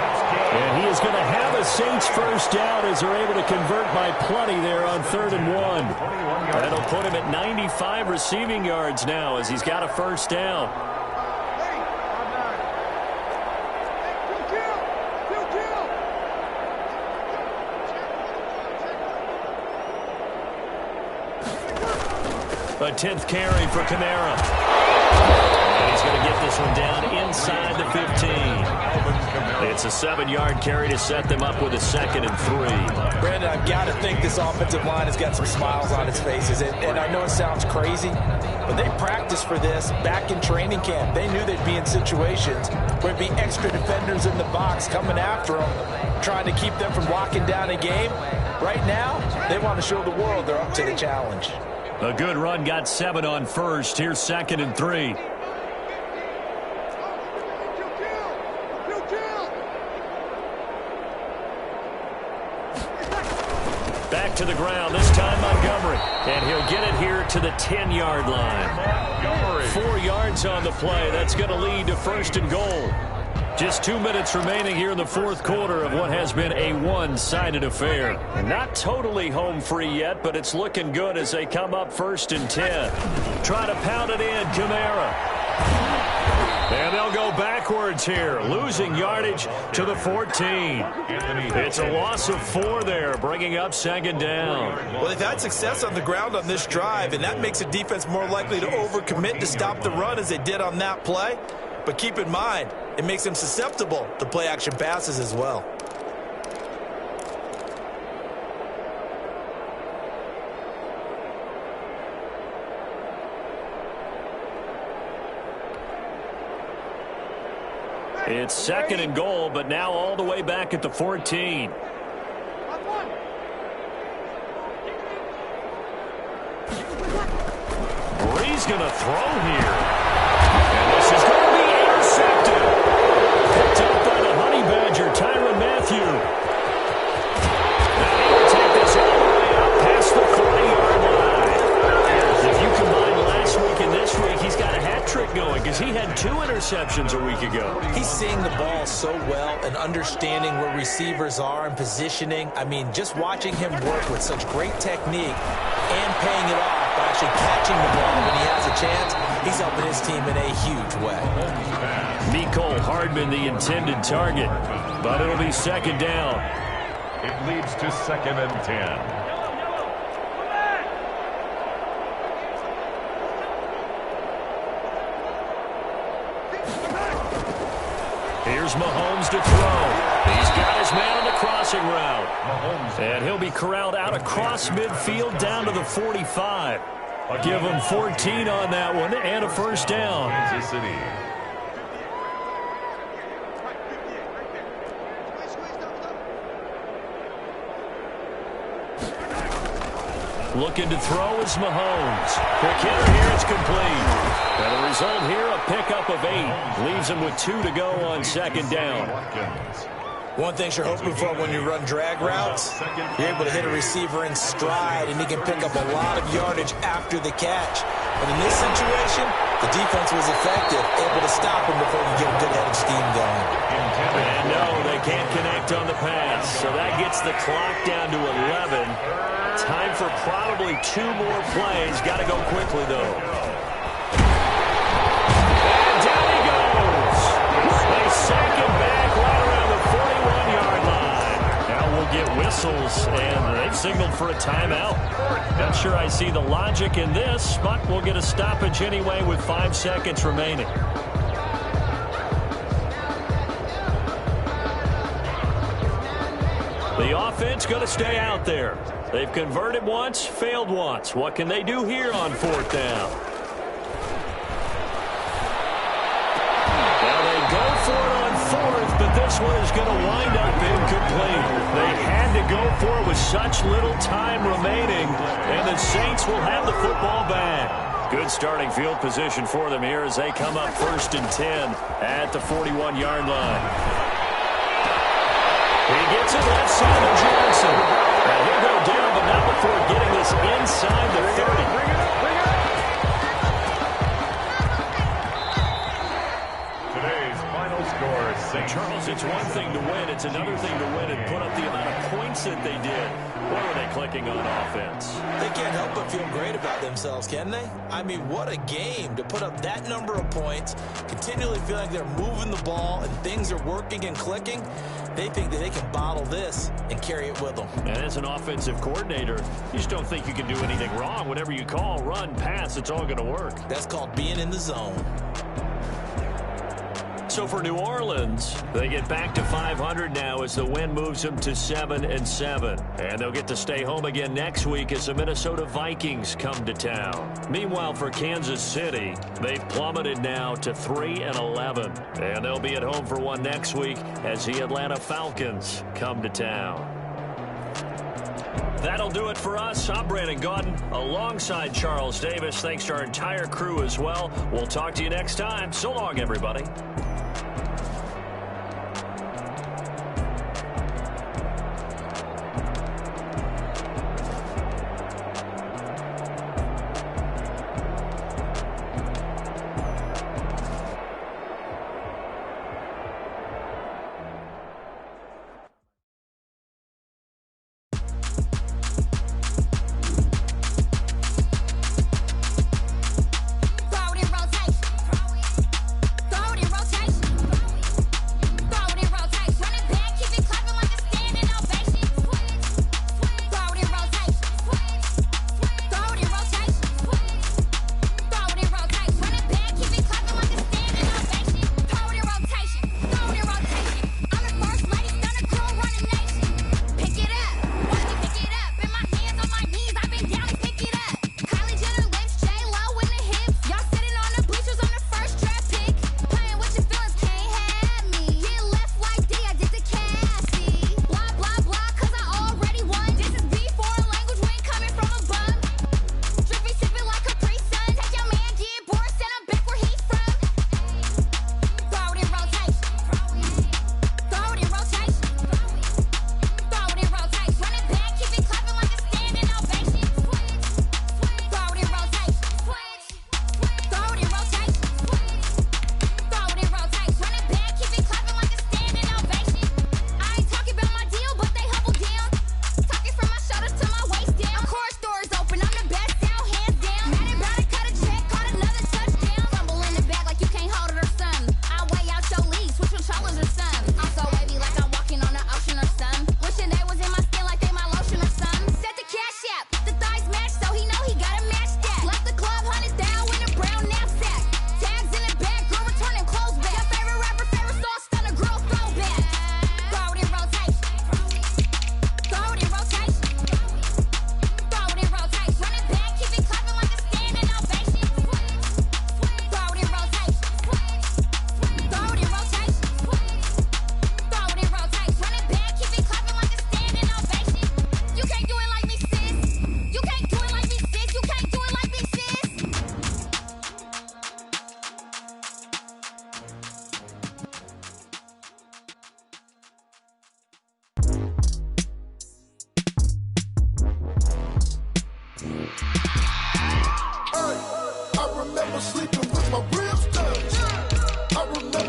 And he is going to have a Saints first down as they're able to convert by plenty there on 3rd and 1. That'll put him at 95 receiving yards now as he's got a first down. A 10th carry for Kamara. And he's going to get this one down inside the 15. It's a 7-yard carry to set them up with a 2nd and 3. Brandon, I've got to think this offensive line has got some smiles on its faces. And I know it sounds crazy, but they practiced for this back in training camp. They knew they'd be in situations where there'd be extra defenders in the box coming after them, trying to keep them from locking down a game. Right now, they want to show the world they're up to the challenge. A good run, got 7 on first. Here's 2nd and 3. Back to the ground, this time Montgomery. And he'll get it here to the 10-yard line. 4 yards on the play. That's going to lead to 1st and goal. Just 2 minutes remaining here in the 4th quarter of what has been a one-sided affair. Not totally home free yet, but it's looking good as they come up 1st and 10. Try to pound it in, Kamara. And they'll go backwards here, losing yardage to the 14. It's a loss of 4 there, bringing up 2nd down. Well, they've had success on the ground on this drive, and that makes a defense more likely to overcommit to stop the run as they did on that play. But keep in mind, it makes them susceptible to play-action passes as well. It's 2nd and goal, but now all the way back at the 14. Breeze going to throw here. And this is going to be intercepted. Picked up by the Honey Badger, Tyrann Mathieu. Now he will take this all the way up past the 40-yard line. If you combine last week and this week, he's got a hat trick going because he had 2 interceptions a week ago. He's seeing the ball so well and understanding where receivers are and positioning. I mean, just watching him work with such great technique and paying it off by actually catching the ball when he has a chance, he's helping his team in a huge way. Mecole Hardman, the intended target, but it'll be 2nd down. It leads to 2nd and 10. Here's Mahomes to throw. He's got his man on the crossing route. And he'll be corralled out across midfield down to the 45. Give him 14 on that one and a first down. Kansas City. Looking to throw is Mahomes. Quick hitter here, it's complete. And the result here, a pickup of 8. Leaves him with 2 to go on 2nd down. One thing you're hoping for when you run drag routes, you're able to hit a receiver in stride, and he can pick up a lot of yardage after the catch. But in this situation, the defense was effective, able to stop him before he get a good head of steam going. And no, they can't connect on the pass, so that gets the clock down to 11. Time for probably 2 more plays. Got to go quickly, though. And down he goes. They sack him back right around the 41-yard line. Now we'll get whistles, and they've signaled for a timeout. Not sure I see the logic in this, but we'll get a stoppage anyway with 5 seconds remaining. The offense going to stay out there. They've converted once, failed once. What can they do here on 4th down? Well, they go for it on 4th, but this one is going to wind up incomplete. They had to go for it with such little time remaining, and the Saints will have the football back. Good starting field position for them here as they come up 1st and 10 at the 41-yard line. He gets it left side of Johnson. Now he'll go down, but not before getting this inside the 30. Bring it up, bring it up. Today's final score, Saints. Charles, it's one thing to win. It's another thing to win and put up the amount of points that they did. What were they clicking on offense? They can't help but feel great about themselves, can they? I mean, what a game to put up that number of points, continually feel like they're moving the ball and things are working and clicking. They think that they can bottle this and carry it with them. And as an offensive coordinator, you just don't think you can do anything wrong. Whatever you call, run, pass, it's all going to work. That's called being in the zone. So for New Orleans, they get back to 500 now as the win moves them to 7-7. And they'll get to stay home again next week as the Minnesota Vikings come to town. Meanwhile, for Kansas City, they've plummeted now to 3-11. And they'll be at home for one next week as the Atlanta Falcons come to town. That'll do it for us. I'm Brandon Gaudin alongside Charles Davis. Thanks to our entire crew as well. We'll talk to you next time. So long, everybody. Throw it in rotation.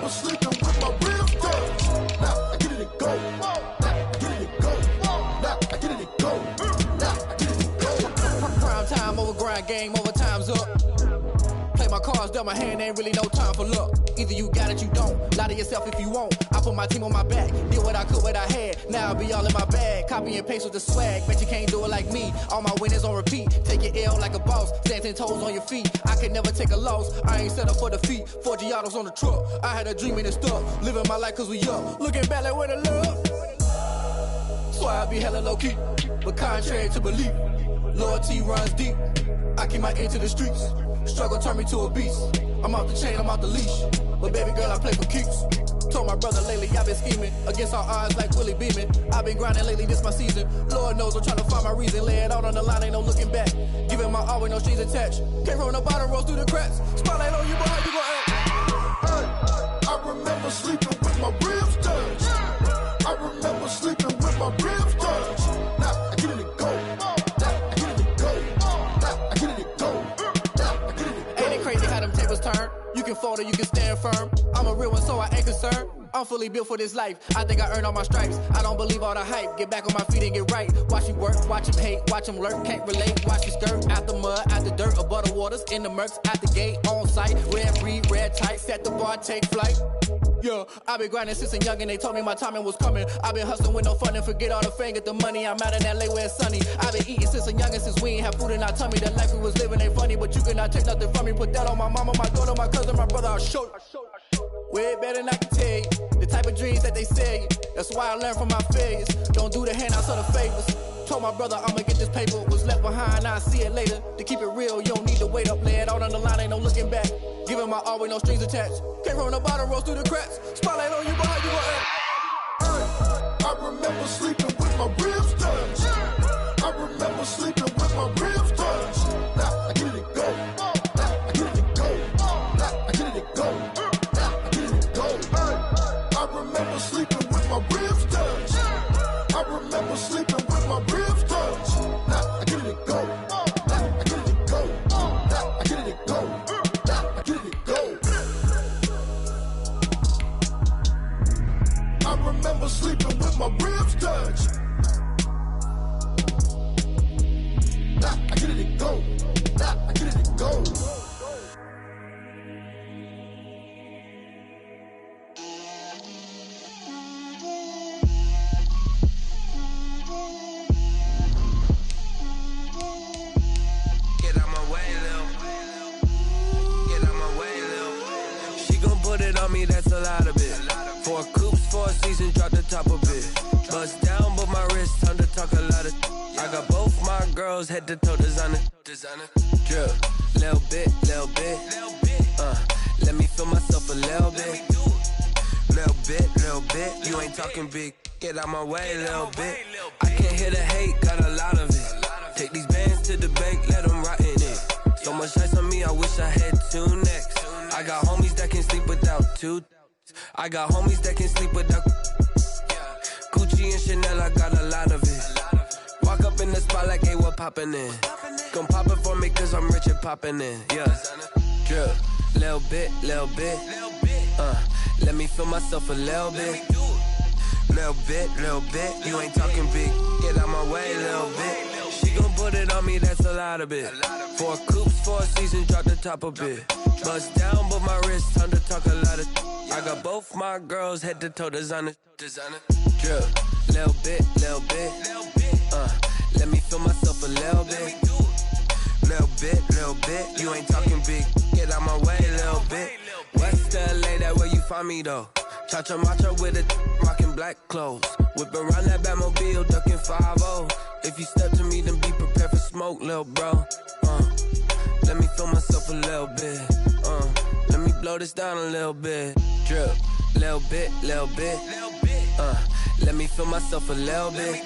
remember sleeping with my ribs touched. Now I get it and go. Now I get it and go. Now I get it and go. Now I get it and go. Prime time over grind game, over time's up. Play my cards, dealt my hand, ain't really no time for luck. Either you got it, you don't. Lie to yourself if you won't. I put my team on my back, did what I could, what I had. Now I'll be all in my bag, copy and paste with the swag. Bet you can't do it like me. All my winners on repeat. Take your L like a boss, stand 10 toes on your feet. I can never take a loss, I ain't set up for defeat. 4 Giottos on the truck, I had a dream and it stuck. Living my life cause we up, looking back like where the love. So I be hella low key, but contrary to belief, loyalty runs deep. I keep my ear to the streets. Struggle turned me to a beast. I'm off the chain, I'm off the leash. But baby girl, I play for keeps. Told my brother lately, I've been scheming against all odds like Willie Beeman. I've been grinding lately, this my season. Lord knows I'm trying to find my reason. Lay it out on the line, ain't no looking back. Giving my all with no strings attached. Came from the bottom, rose through the cracks. Spotlight on you, boy, how you gon' act? Hey, I remember sleeping with my ribs touched. I remember sleeping with my ribs touched. Now I get it and go. Now I get it and go. Now I get it and go. Crazy how them tables turn. You can fold or you can stand firm. I'm a real one, so I ain't concerned. I'm fully built for this life. I think I earned all my stripes. I don't believe all the hype. Get back on my feet and get right. Watch you work, watch him hate, watch him lurk. Can't relate, watch you skirt. Out the mud, out the dirt, above the waters, in the murks, out the gate, on site. Red breed, red tight, set the bar, take flight. Yeah, I been grinding since a youngin', they told me my timing was coming. I been hustling with no fun and forget all the fame, get the money. I'm out in LA where it's sunny. I been eating since a youngin', since we ain't have food in our tummy. The life we was living ain't funny, but you cannot take nothing from me. Put that on my mama, my daughter, my cousin, my brother, I'll show you. Way better than I can tell you. The type of dreams that they sell you. That's why I learned from my failures. Don't do the handouts or the favors. Told my brother I'ma get this paper. Was left behind, I'll see it later. To keep it real, you don't need to wait up. Lay it out on the line, ain't no looking back. Giving my all with no strings attached. Came from the bottom, rose through the cracks. Spotlight on you, boy, how you gon' act? Hey, I remember sleeping with my ribs touched. I remember sleeping with my ribs touched. Now I get it and go. Now I get it and go. Now I get it and go. Now I get it and go. Hey, I remember sleeping with my ribs touched. I remember sleeping with my ribs touched. Now I get it and go. Now I get it and go. Now I get it and go. Now I get it and go. I remember sleeping with my ribs touched. Now I get it and go. Now I get it and go. Get out my way, Lil. Get out my way, Lil. She gon' put it on me, that's a lot of it. 4 coops, 4 seasons, drop the top of it. Bust down, but my wrist, time to talk a lot of. I got both my girls, head to toe designer. Drip, little bit, little bit. Let me feel myself a little bit. Little bit. You ain't talking big. Get out my way, little bit. I can't hear the hate, got a lot of it. Take these bands to the bank, let them rot in it. So much ice on me, I wish I had 2 necks. I got homies that can sleep without 2. I got homies that can sleep without Gucci and Chanel, I got a lot of it. Walk up in the spot like, hey, what poppin' in? Gon' pop it for me cause I'm rich and poppin' in. Yeah, drip, little bit. Let me feel myself a little bit. Little bit. You ain't talking big. Get out my way, little bit. She gon' put it on me, that's a lot of it. 4 coops, 4 seasons, drop the top of it. Bust down, but my wrist, time to talk a lot of. I got both my girls, head to toe designer. Drip, little bit. Let me feel myself a little bit. Little bit. You ain't talking big. Get out my way, little bit. West LA, that where you find me though. Cha-cha matcha with it, rockin' black clothes. Whip around that Batmobile, ducking 5-0. If you step to me, then be prepared for smoke, lil' bro. Let me feel myself a little bit. Let me blow this down a little bit. Drip, little bit. Let me feel myself a little bit.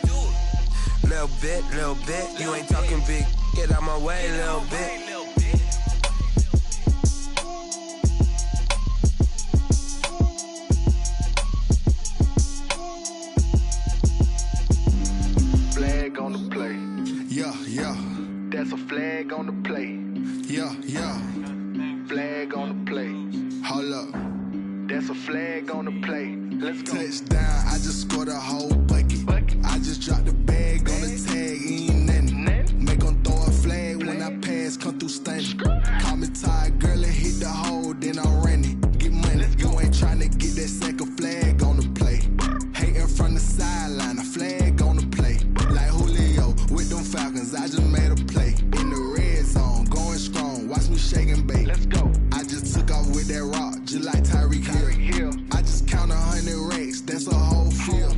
Little bit. You ain't talking big. Get out my way, little bit. Flag on the play. Yeah. That's a flag on the play. Yeah. Flag on the play. Hold up. That's a flag. flag on the play. Let's go. Touchdown, I just scored a whole bucket. I just dropped the bag on the tag, ain't nothing. Make 'em throw a flag when I pass, come through stunning. Call me tired, girl, and hit the hole, then I'm running. Get money, you ain't tryna get that second flag on the play. Hating from the sideline, a flag on the play. Like Julio with them Falcons, I just made a play. In the red zone, going strong, watch me shake and bake. Let's go. I just took off with that rock, just like Tyreek Hill. I just count 100 racks, that's a whole field.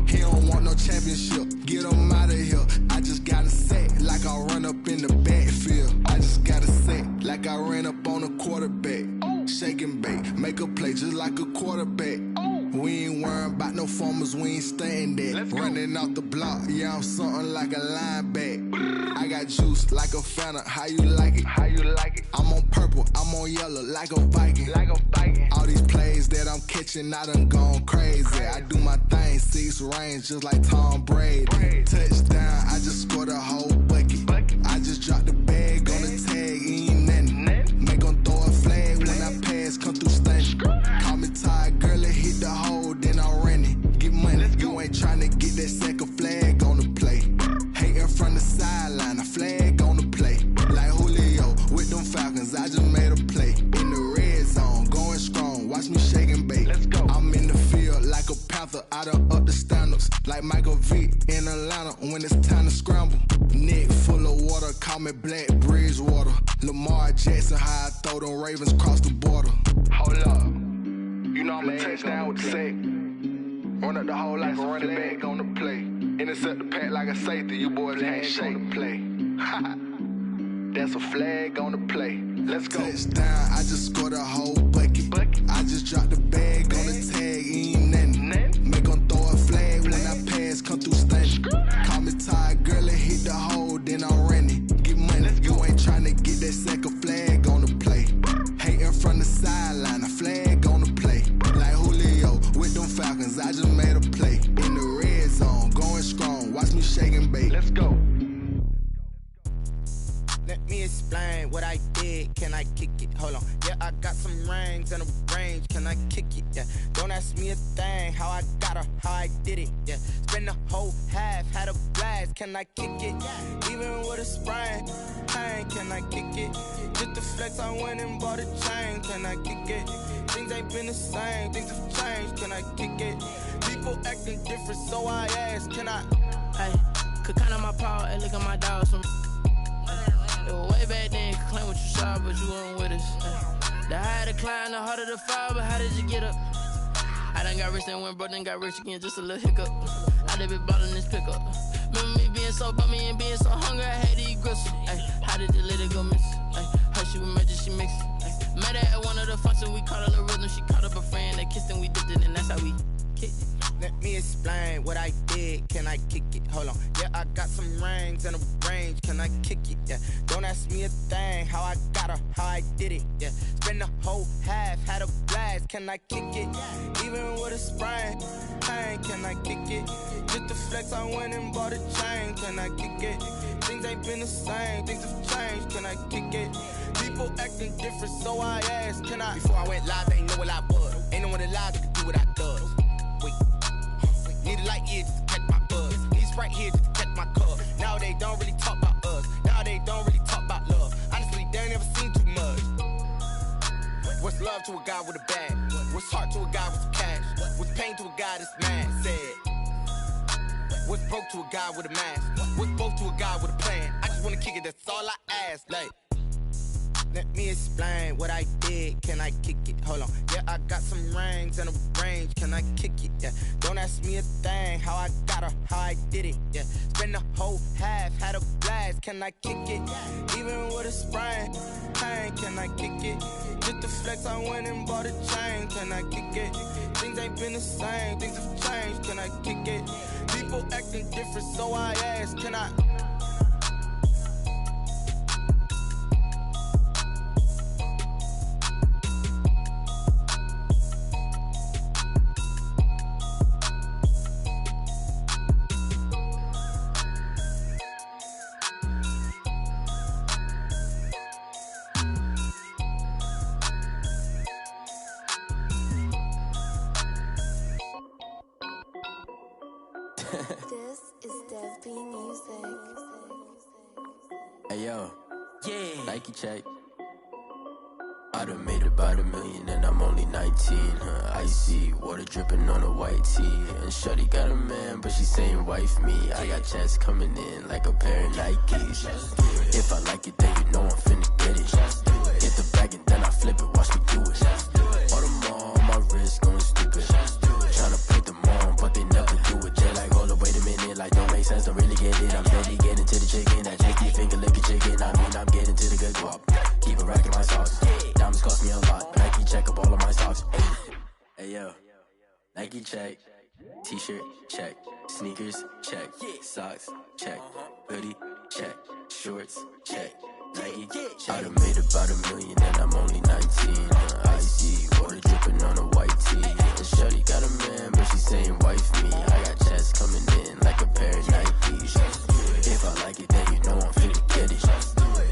He don't want no championship, get him out of here. I just got a set, like I run up in the backfield. I just got a set, like I ran up on a quarterback. Shake and bake, make a play just like a quarterback. We ain't worrying about no formers, we ain't staying there. Running off the block, yeah, I'm something like a linebacker. I got juice like a Fanta, how you like it? How you like it? I'm on purple, I'm on yellow, like a Viking. Like a Viking. All these plays that I'm catching, I done gone crazy. I do my thing, 6 range, just like Tom Brady. Touchdown, I just scored a whole bucket. I just dropped the bag on the tag, ain't nothing. Make 'em throw a flag when I pass, come through stunning. Call me tired, girl, and hit the hole, then I'm running. Get money, you ain't tryna get that second flag on the play. Hating from the sideline, a flag on the play. Like Julio with them Falcons, I just made a play. In the red zone, going strong, watch me shake and bake. Let's go. I'm in the field like a Panther, I done up the standards. Like Michael Vick in Atlanta when it's time to scramble. Neck full of water, call me Black Bridgewater. Lamar Jackson, how I throw them Ravens cross the border. Hold up. You know I'm a touchdown with the sack. Run up the hole like a running back on the play. Intercept the pack like a safety, you boys can't shake the play. That's a flag on the play. Let's go. Touchdown, I just scored a whole bucket. I just dropped the bag on the tag, ain't nothing. Make 'em throw a flag when I pass, come through stunning. Call me tired, girl, and hit the hole, then I'm running. Get money, you ain't tryna get that second flag on the play. Hating from the sideline, a flag on the play. Like Julio with them Falcons, I just made a play. In the red zone, going strong, watch me shake and bake. Let's go. Let me explain what I did. Can I kick it? Hold on. Yeah, I got some rings and a range. Can I kick it? Yeah. Don't ask me a thing. How I got her, how I did it. Yeah. Spend the whole half, had a blast. Can I kick it? Even with a sprain. Pain, can I kick it? Just the flex, I went and bought a chain. Can I kick it? Things ain't been the same. Things have changed. Can I kick it? People acting different, so I ask. Can I? Hey, could count on my power and look at my dogs from. It was way back then, could claim what you saw, but you weren't with us. The higher the climb, the harder the fall, but how did you get up? I done got rich, then went broke, then got rich again, just a little hiccup. I done been ballin' this pickup. Remember me being so bummy and being so hungry, I had to eat gristle. How did the lady go miss? Her she was magic, she mixed. Met her at one of the functions, we caught her the rhythm, she caught up a friend, they kissed and we dipped it, and that's how we kicked it. Let me explain what I did. Can I kick it? Hold on. Yeah, I got some rings and a range. Can I kick it? Yeah. Don't ask me a thing. How I got her, how I did it. Yeah. Spend the whole half, had a blast. Can I kick it? Even with a sprain. Pain, can I kick it? Just the flex, I went and bought a chain. Can I kick it? Things ain't been the same. Things have changed. Can I kick it? People acting different, so I asked. Can I? Before I went live, they ain't know what I was. Ain't no one alive that could do what I does. Wait. Need a light here just to catch my buzz. Need Sprite here just to catch my cup. Now they don't really talk about us. Now they don't really talk about love. Honestly, they ain't never seen too much. What's love to a guy with a bag? What's heart to a guy with some cash? What's pain to a guy that's mad? Said. What's broke to a guy with a mask? What's both to a guy with a plan? I just wanna kick it, that's all I ask. Like. Let me explain what I did. Can I kick it? Hold on. Yeah, I got some rings and a range. Can I kick it? Yeah. Don't ask me a thing. How I got her, how I did it. Yeah. Spend the whole half, had a blast. Can I kick it? Even with a sprain. Pain, can I kick it? Just the flex, I went and bought a chain. Can I kick it? Things ain't been the same. Things have changed. Can I kick it? People acting different, so I ask. Can I? This is Dev B Music. Hey yo, yeah, Nike check. I done made about $1 million and I'm only 19. Icy water dripping on a white tee. And shorty got a man, but she saying wife me. I got checks coming in like a pair of Nikes. If I like it, then you know I'm finna get it. Get the bag and then I flip it, watch me do it. All them all on my wrist going stupid. Tryna put them on, but they never do it. They're like, hold up, wait a minute, like don't make sense, don't really get it. I'm steady getting to the chicken, that tasty finger licking chicken. I mean, I'm getting to the good guap. Keep a rack in my sauce. Diamonds cost me a lot. Nike check up all of my stocks. Hey yo, Nike check. T-shirt check. Sneakers check. Socks check. Hoodie check. Shorts check. Nike check. I done made about $1 million and I'm only 19. Icy water dripping on a white tee. And shorty got a man, but she saying wife me. I got checks coming in like a pair of Nikes. If I like it, then you know I'm finna get it.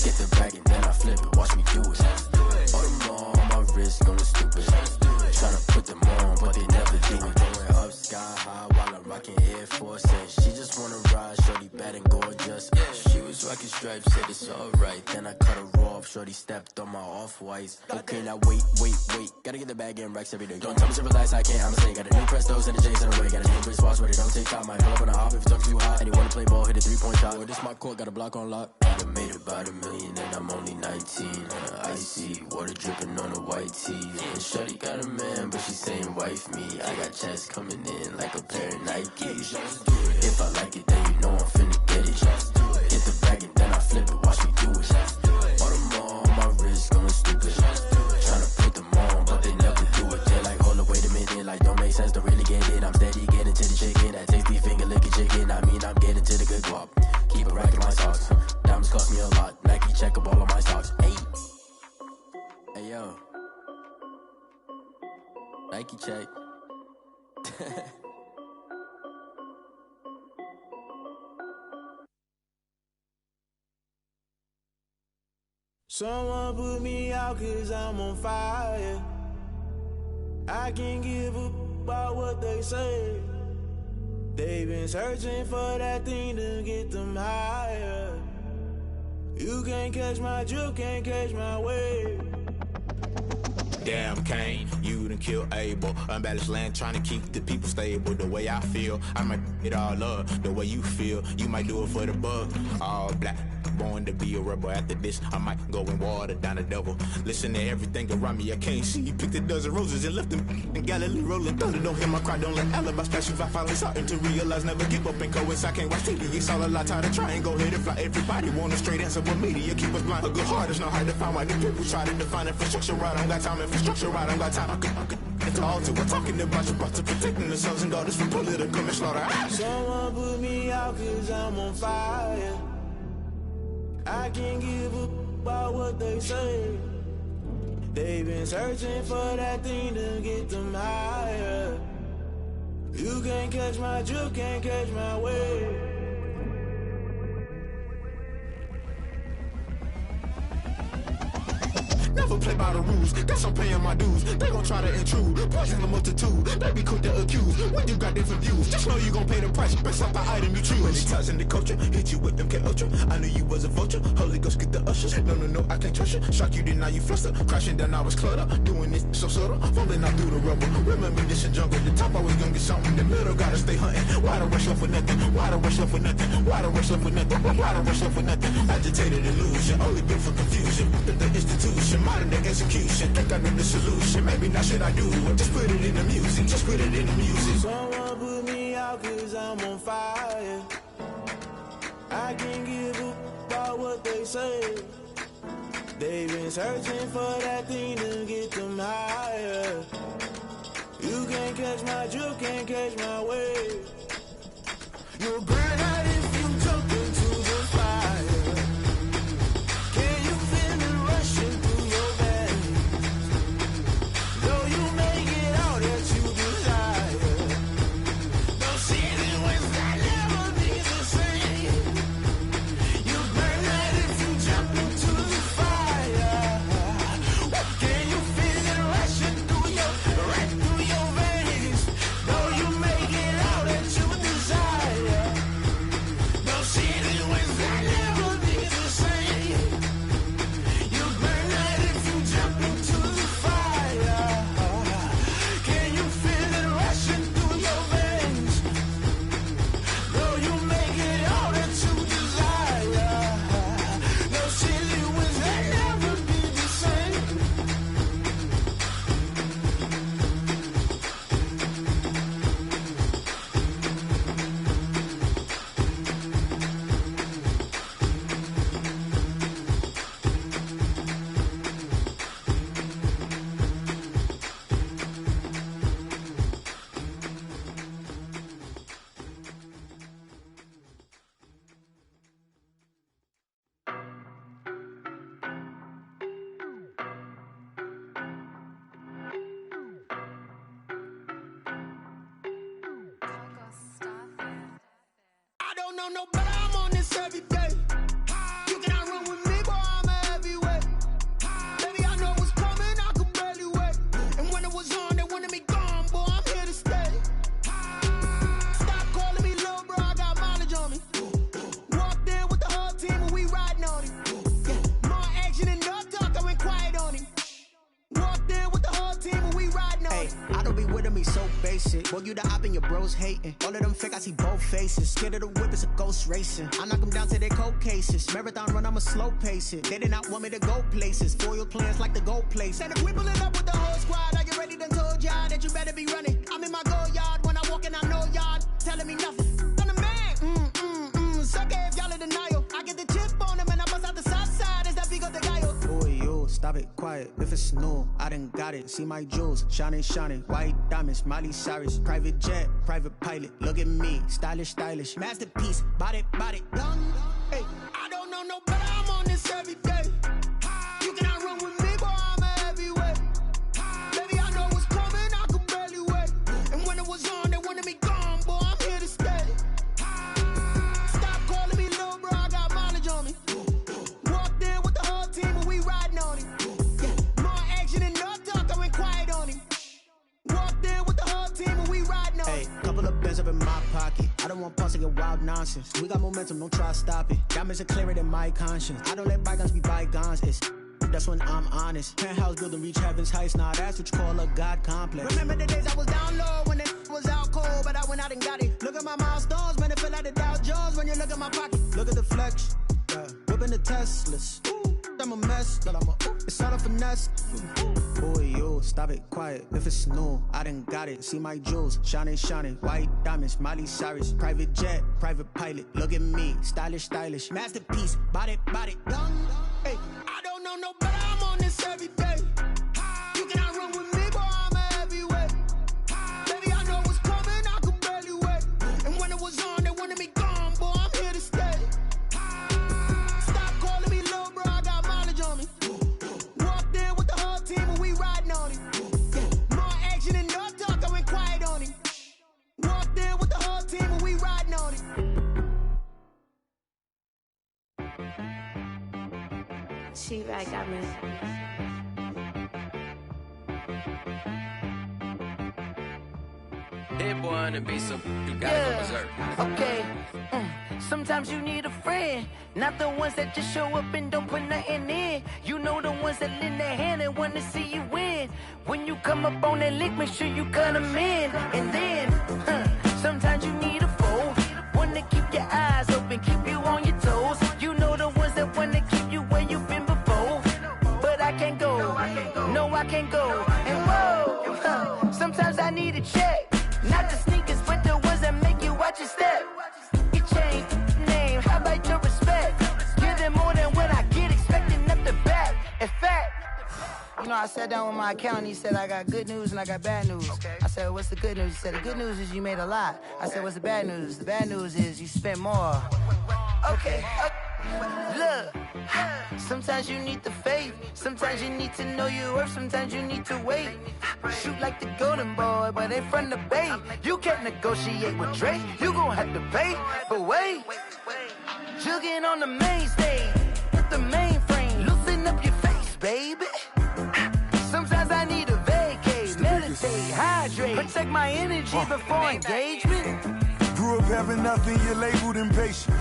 Get the bag and then I flip it, watch me do it. All them all on my wrist going stupid. Tryna put them on, but they never do it. Going up sky high while I'm rocking Air Force. And she just wanna ride, shorty bad and gorgeous. She was rocking stripes, said it's alright. Then I cut her off, shorty stepped on my off-whites. Okay, now wait. Gotta get the bag and racks every day. Don't tell me to relax, I can't, I'ma say. Got a new Prestos and a J's in the way. Got a new Chris Foss, but it don't take time. Might pull up on a hop if it's too hot. And you wanna play ball, hit a 3-point shot. Or this my court, got a block on lock. I done made about $1 million and I'm only 19. Icy water dripping on a white tee. And shorty got a man, but she saying wife me. I got checks coming in like a pair of Nikes. If I like it, then you know I'm finna get it. Get the bag and then I flip it, watch me do it. All them all on my wrist going stupid. Tryna put them on, but they never do it. They're like, hold up, wait a minute, like don't make sense, don't really get it. I'm steady getting to the chicken, that tasty finger licking chicken. I mean, I'm getting to the good guap. Keep a rack in my socks. Diamonds cost me a lot. Nike check up all of my stocks. Hey yo, Nike check. Someone put me out 'cause I'm on fire. I can't give up about what they say. They've been searching for that thing to get them higher. You can't catch my drift, can't catch my wave. Damn Kane, you done killed Abel. Unbalanced land trying to keep the people stable. The way I feel, I might it all up. The way you feel, you might do it for the bug. All black, born to be a rebel. After this, I might go and water down the devil. Listen to everything around me, I can't see. Picked a dozen roses and left them in Galilee rolling thunder. Don't hear my cry, don't let alibis pass you. I finally starting to realize, never give up and coincide. Can't watch TV, it's all a lot. Tired of trying, go ahead and fly. Everybody want a straight answer, but media keep us blind. A good heart is not hard to find. Why the people try to define infrastructure right? I don't got time, infrastructure right, I don't got time. I could it's all to we're talking about your brother, protecting the sons and daughters from political manslaughter. Someone put me out 'cause I'm on fire. I can't give up about what they say. They've been searching for that thing to get them higher. You can't catch my drift, can't catch my wave. Never play by the rules, guess I'm paying my dues. They gon' try to intrude, poison the multitude. They be quick to accuse, when you got different views. Just know you gon' pay the price, based off the item you choose. Many times in the culture, hit you with them K-Ultra. I knew you was a vulture, Holy Ghost get the ushers. No, I can't trust you. Shock you, then now you fluster. Crashing down, I was cluttered. Doing this so subtle, falling out through the rubble. Remember this in jungle, the top I was gonna get something. The middle gotta stay hunting. Why the rush left for nothing? Why the rush left for nothing? Why the rush left for nothing? Why the rush left for nothing? Agitated illusion, only built for confusion. The institution, modern day execution. Think I know the solution. Maybe not should I do it? Just put it in the music. Just put it in the music. Someone put me out 'cause I'm on fire. I can't give up about what they say. They've been searching for that thing to get them higher. You can't catch my drift, can't catch my wave. You'll burn out if you jump into the fire. Can you feel it rushing through your veins? Though you make it all that you desire. No season when that never be the same. You burn out if you jump into the fire. Can you feel it rushing through your veins? Though you make it all that you desire. know no better, I'm on this every day. You cannot run with me, boy, I'm a heavyweight. Baby, I know what's coming, I could barely wait. And when it was on, they wanted me gone, boy, I'm here to stay. Stop calling me little bro, I got mileage on me. Walked in with the whole team and we riding on him. Yeah. More action and no talk, I went quiet on him. Walked in with the whole team and we riding on him. I don't be with him, he's so basic. Boy, you the op and your bros hating. All of them fake, I see both faces. Scared of the whip, it's a ghost racing. I knock them down to their cold cases. Marathon run, I'ma slow pace it. They did not want me to go places. Foil plans like the gold place. And if we pulling up with the whole squad, I get ready to told y'all that you better be running. I'm in my go yard when I walk in, I know y'all telling me nothing. I'm the man. Sucker if y'all in denial. I get the chip on them and I bust out the south side. Is that big of the guy? Boy, yo, stop it, quiet. If it's new, I done got it. See my jewels, shining, shining. White diamonds, Miley Cyrus. Private jet, private pilot. Look at me, stylish, stylish. Masterpiece, body, done. Hey, I don't know no better, I'm on this every day. You cannot run with me, boy, I'm a heavyweight. Baby, I know what's coming, I could barely wait. And when it was on, they wanted me gone, boy, I'm here to stay. Stop calling me little bro, I got mileage on me. Walked in with the whole team and we riding on him. Yeah. More action and no talk, I went quiet on him. Walked in with the whole team and we riding on him. Hey, couple of bands up in my pocket. I don't want pause to get wild nonsense. We got momentum, don't try to stop it. Diamonds are clearer than my conscience. I don't let bygones be bygones. That's when I'm honest. Penthouse building, reach heaven's heights. Nah, that's what you call a God complex. Remember the days I was down low when it was out cold, but I went out and got it. Look at my milestones, man, it feel like the Dow Jones when you look at my pocket. Look at the flex, yeah. Whipping the Teslas. I'm a mess, but it's all a finesse. Boy, yo, stop it, quiet. If it's new, I done got it. See my jewels, shining, shining. White diamonds, Miley Cyrus. Private jet, private pilot. Look at me, stylish, stylish. Masterpiece, body, done. Hey, I don't know no better, I'm on this every day. You cannot run with me, boy, I'm a heavyweight. Baby, I know what's coming, I could barely wait. And when it was on, they wanted me gone, boy, I'm here to stay. Stop calling me little bro, I got mileage on me. Walked in with the whole team and we riding on him. Yeah. More action and no talk, I went quiet on him. Walked in with the whole team and we riding on him. She right, got me. That boy on the beat, so you gotta go berserk. Okay. Sometimes you need a friend, not the ones that just show up and don't put nothing in. You know the ones that lend their hand and want to see you win. When you come up on that lick, make sure you cut them in. And then, sometimes you need a foe, one to keep your eyes open, keep you on your toes. You know the ones that want to keep you where you've been before. But I can't go, no I can't go. And whoa, sometimes I need a check. Not the sneakers, but the ones that make you watch your step. You change name, how about your respect? Give them more than what I get, expecting up the back. In fact, you know, I sat down with my accountant, he said I got good news and I got bad news. I said, what's the good news? He said, the good news is you made a lot. I said, what's the bad news? The bad news is you spent more. Okay. Look, sometimes you need the faith, sometimes you need to know your worth, sometimes you need to wait. Shoot like the golden boy, but they from the bay. You can't negotiate with Drake, you gon' have to pay. But wait, jugging on the main stage with the mainframe, loosen up your face, baby. Sometimes I need a vacate, meditate, hydrate, protect my energy before engagement. Grew up having nothing, you're labeled impatient.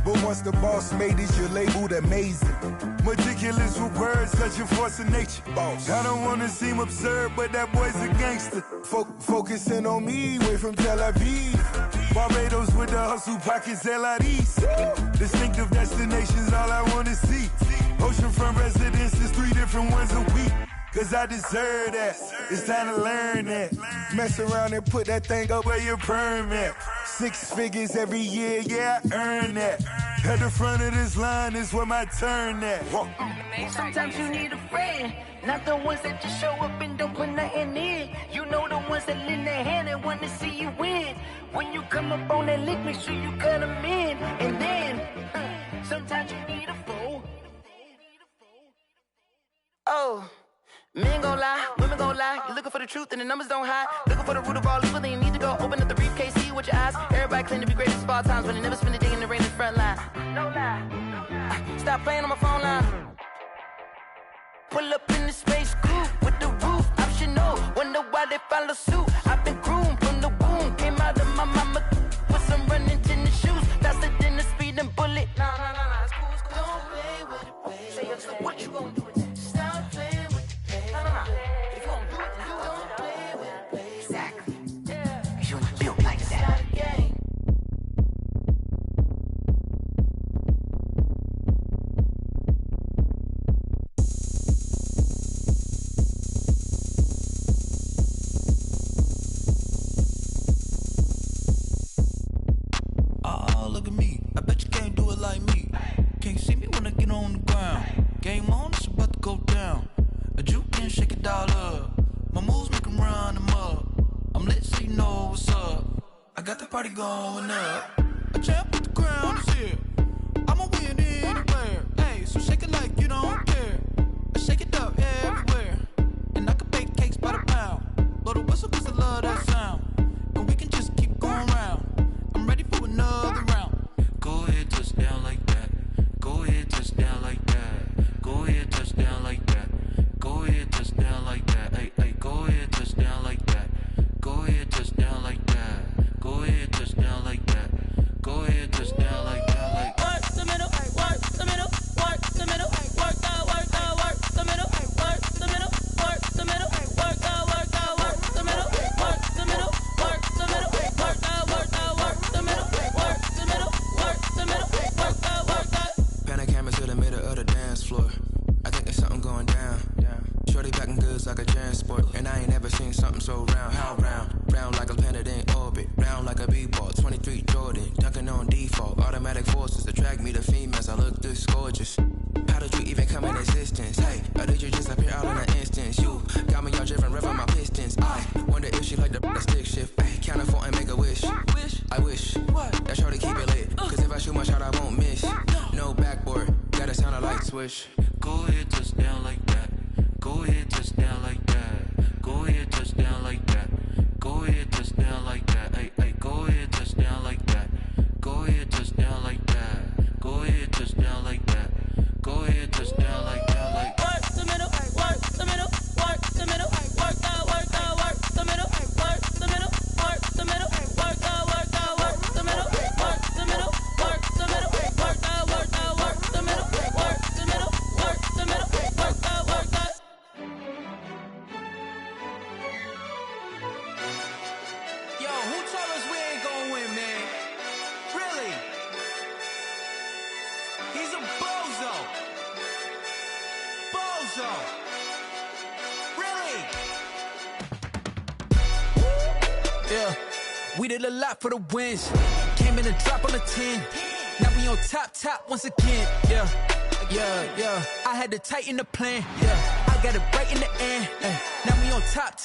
But once the boss made it, you're labeled amazing. Meticulous with words, such a force of nature. I don't wanna seem absurd, but that boy's a gangster. Focusing on me, way from Tel Aviv. Barbados with the hustle pockets, LIDs. Distinctive destinations, all I wanna see. Oceanfront residences, 3 different ones a week. Cause I deserve that, it's time to learn that. Mess around and put that thing up where your perm at. 6 figures every year, yeah, I earn that. At the front of this line is where my turn at. Sometimes you need a friend, not the ones that just show up and don't put nothing in. You know the ones that lend their hand and want to see you win. When you come up on that lick, make sure you cut them in. And then, sometimes you need a foe. Oh. Men gon' lie, women gon' lie. You're looking for the truth and the numbers don't hide. Looking for the root of all evil, then you need to go open up the briefcase, see with your eyes. Everybody claim to be greatest of all times, but they never spend a day in the stop playing on my phone line. Pull up in the space coupe with the roof optional. Wonder why they follow suit. I've been groomed from the womb. Came out of my mama with some running tennis shoes. Faster than the speeding bullet. Nah, it's cool, it's cool. Don't play with it, baby. Say so what you gonna do with it? Stop playing with it, baby. Nah. If you gonna do it, then do it. Don't play with it, baby. Exactly. Yeah. You was built like that. Look at me, I bet you can't do it like me. Can't see me when I get on the ground. Game on, it's about to go down. A juke and shake it all up. My moves make them run them up. I'm lit so you know what's up. I got the party going up. A champ with the crown is here. I'ma win anywhere. Hey, so shake it like you don't care. I shake it up everywhere. And I can bake cakes by the pound. Blow the whistle cause I love that sound. And we can just keep going round. I'm ready for another round. Go ahead, touch down like that. Go ahead, touch down like that. Go ahead, touch down like that. Go ahead, touch down like that. Hey, hey, go ahead, touch down like that. Go ahead, touch down like that. Go ahead, touch down like that. Go ahead, touch down like that. Like work the middle, work the middle, work the middle, work the middle, work the middle, work the middle, work the middle, work the middle, work the middle, work the middle, work the middle, work the middle, work the middle, work the. Pan the camera to the middle of the dance floor. I think there's something going down. Shorty packing goods like a transport, and I ain't never seen something so round. How round? Round like a planet in orbit, round like a b-ball. 23 Jordan, dunking on default. Automatic forces attract me to females. I look this gorgeous. How did you even come in existence? Hey, or did you just appear all in an instance? You got me all driven, revving my pistons. I wonder if she like the stick shift. Hey, count it 4 and make a wish. I wish that shorty keep it lit. Cause if I shoot my shot, I won't miss. No backboard, gotta sound a light switch. Go ahead, touch down like that. Go ahead, touch down like that. Go ahead, touch down like that. Go ahead, touch down like that. Hey, hey, go ahead, touch down like that. Go ahead, touch down like that. Go ahead, touch down like that. Go ahead, touch down like that. Like work the middle, work the middle, work the middle, work the middle, work the middle, work the middle, work the middle, work the middle, work the middle, work the middle, work the middle, work the middle, work the middle, work the. Yo, who told us we ain't gonna win, man? Really? He's a bozo. Bozo. Really? Yeah, we did a lot for the wins. Came in and dropped on the 10. Now we on top once again. Yeah. I had to tighten the plan. Yeah, I got it right in the end. Now we on top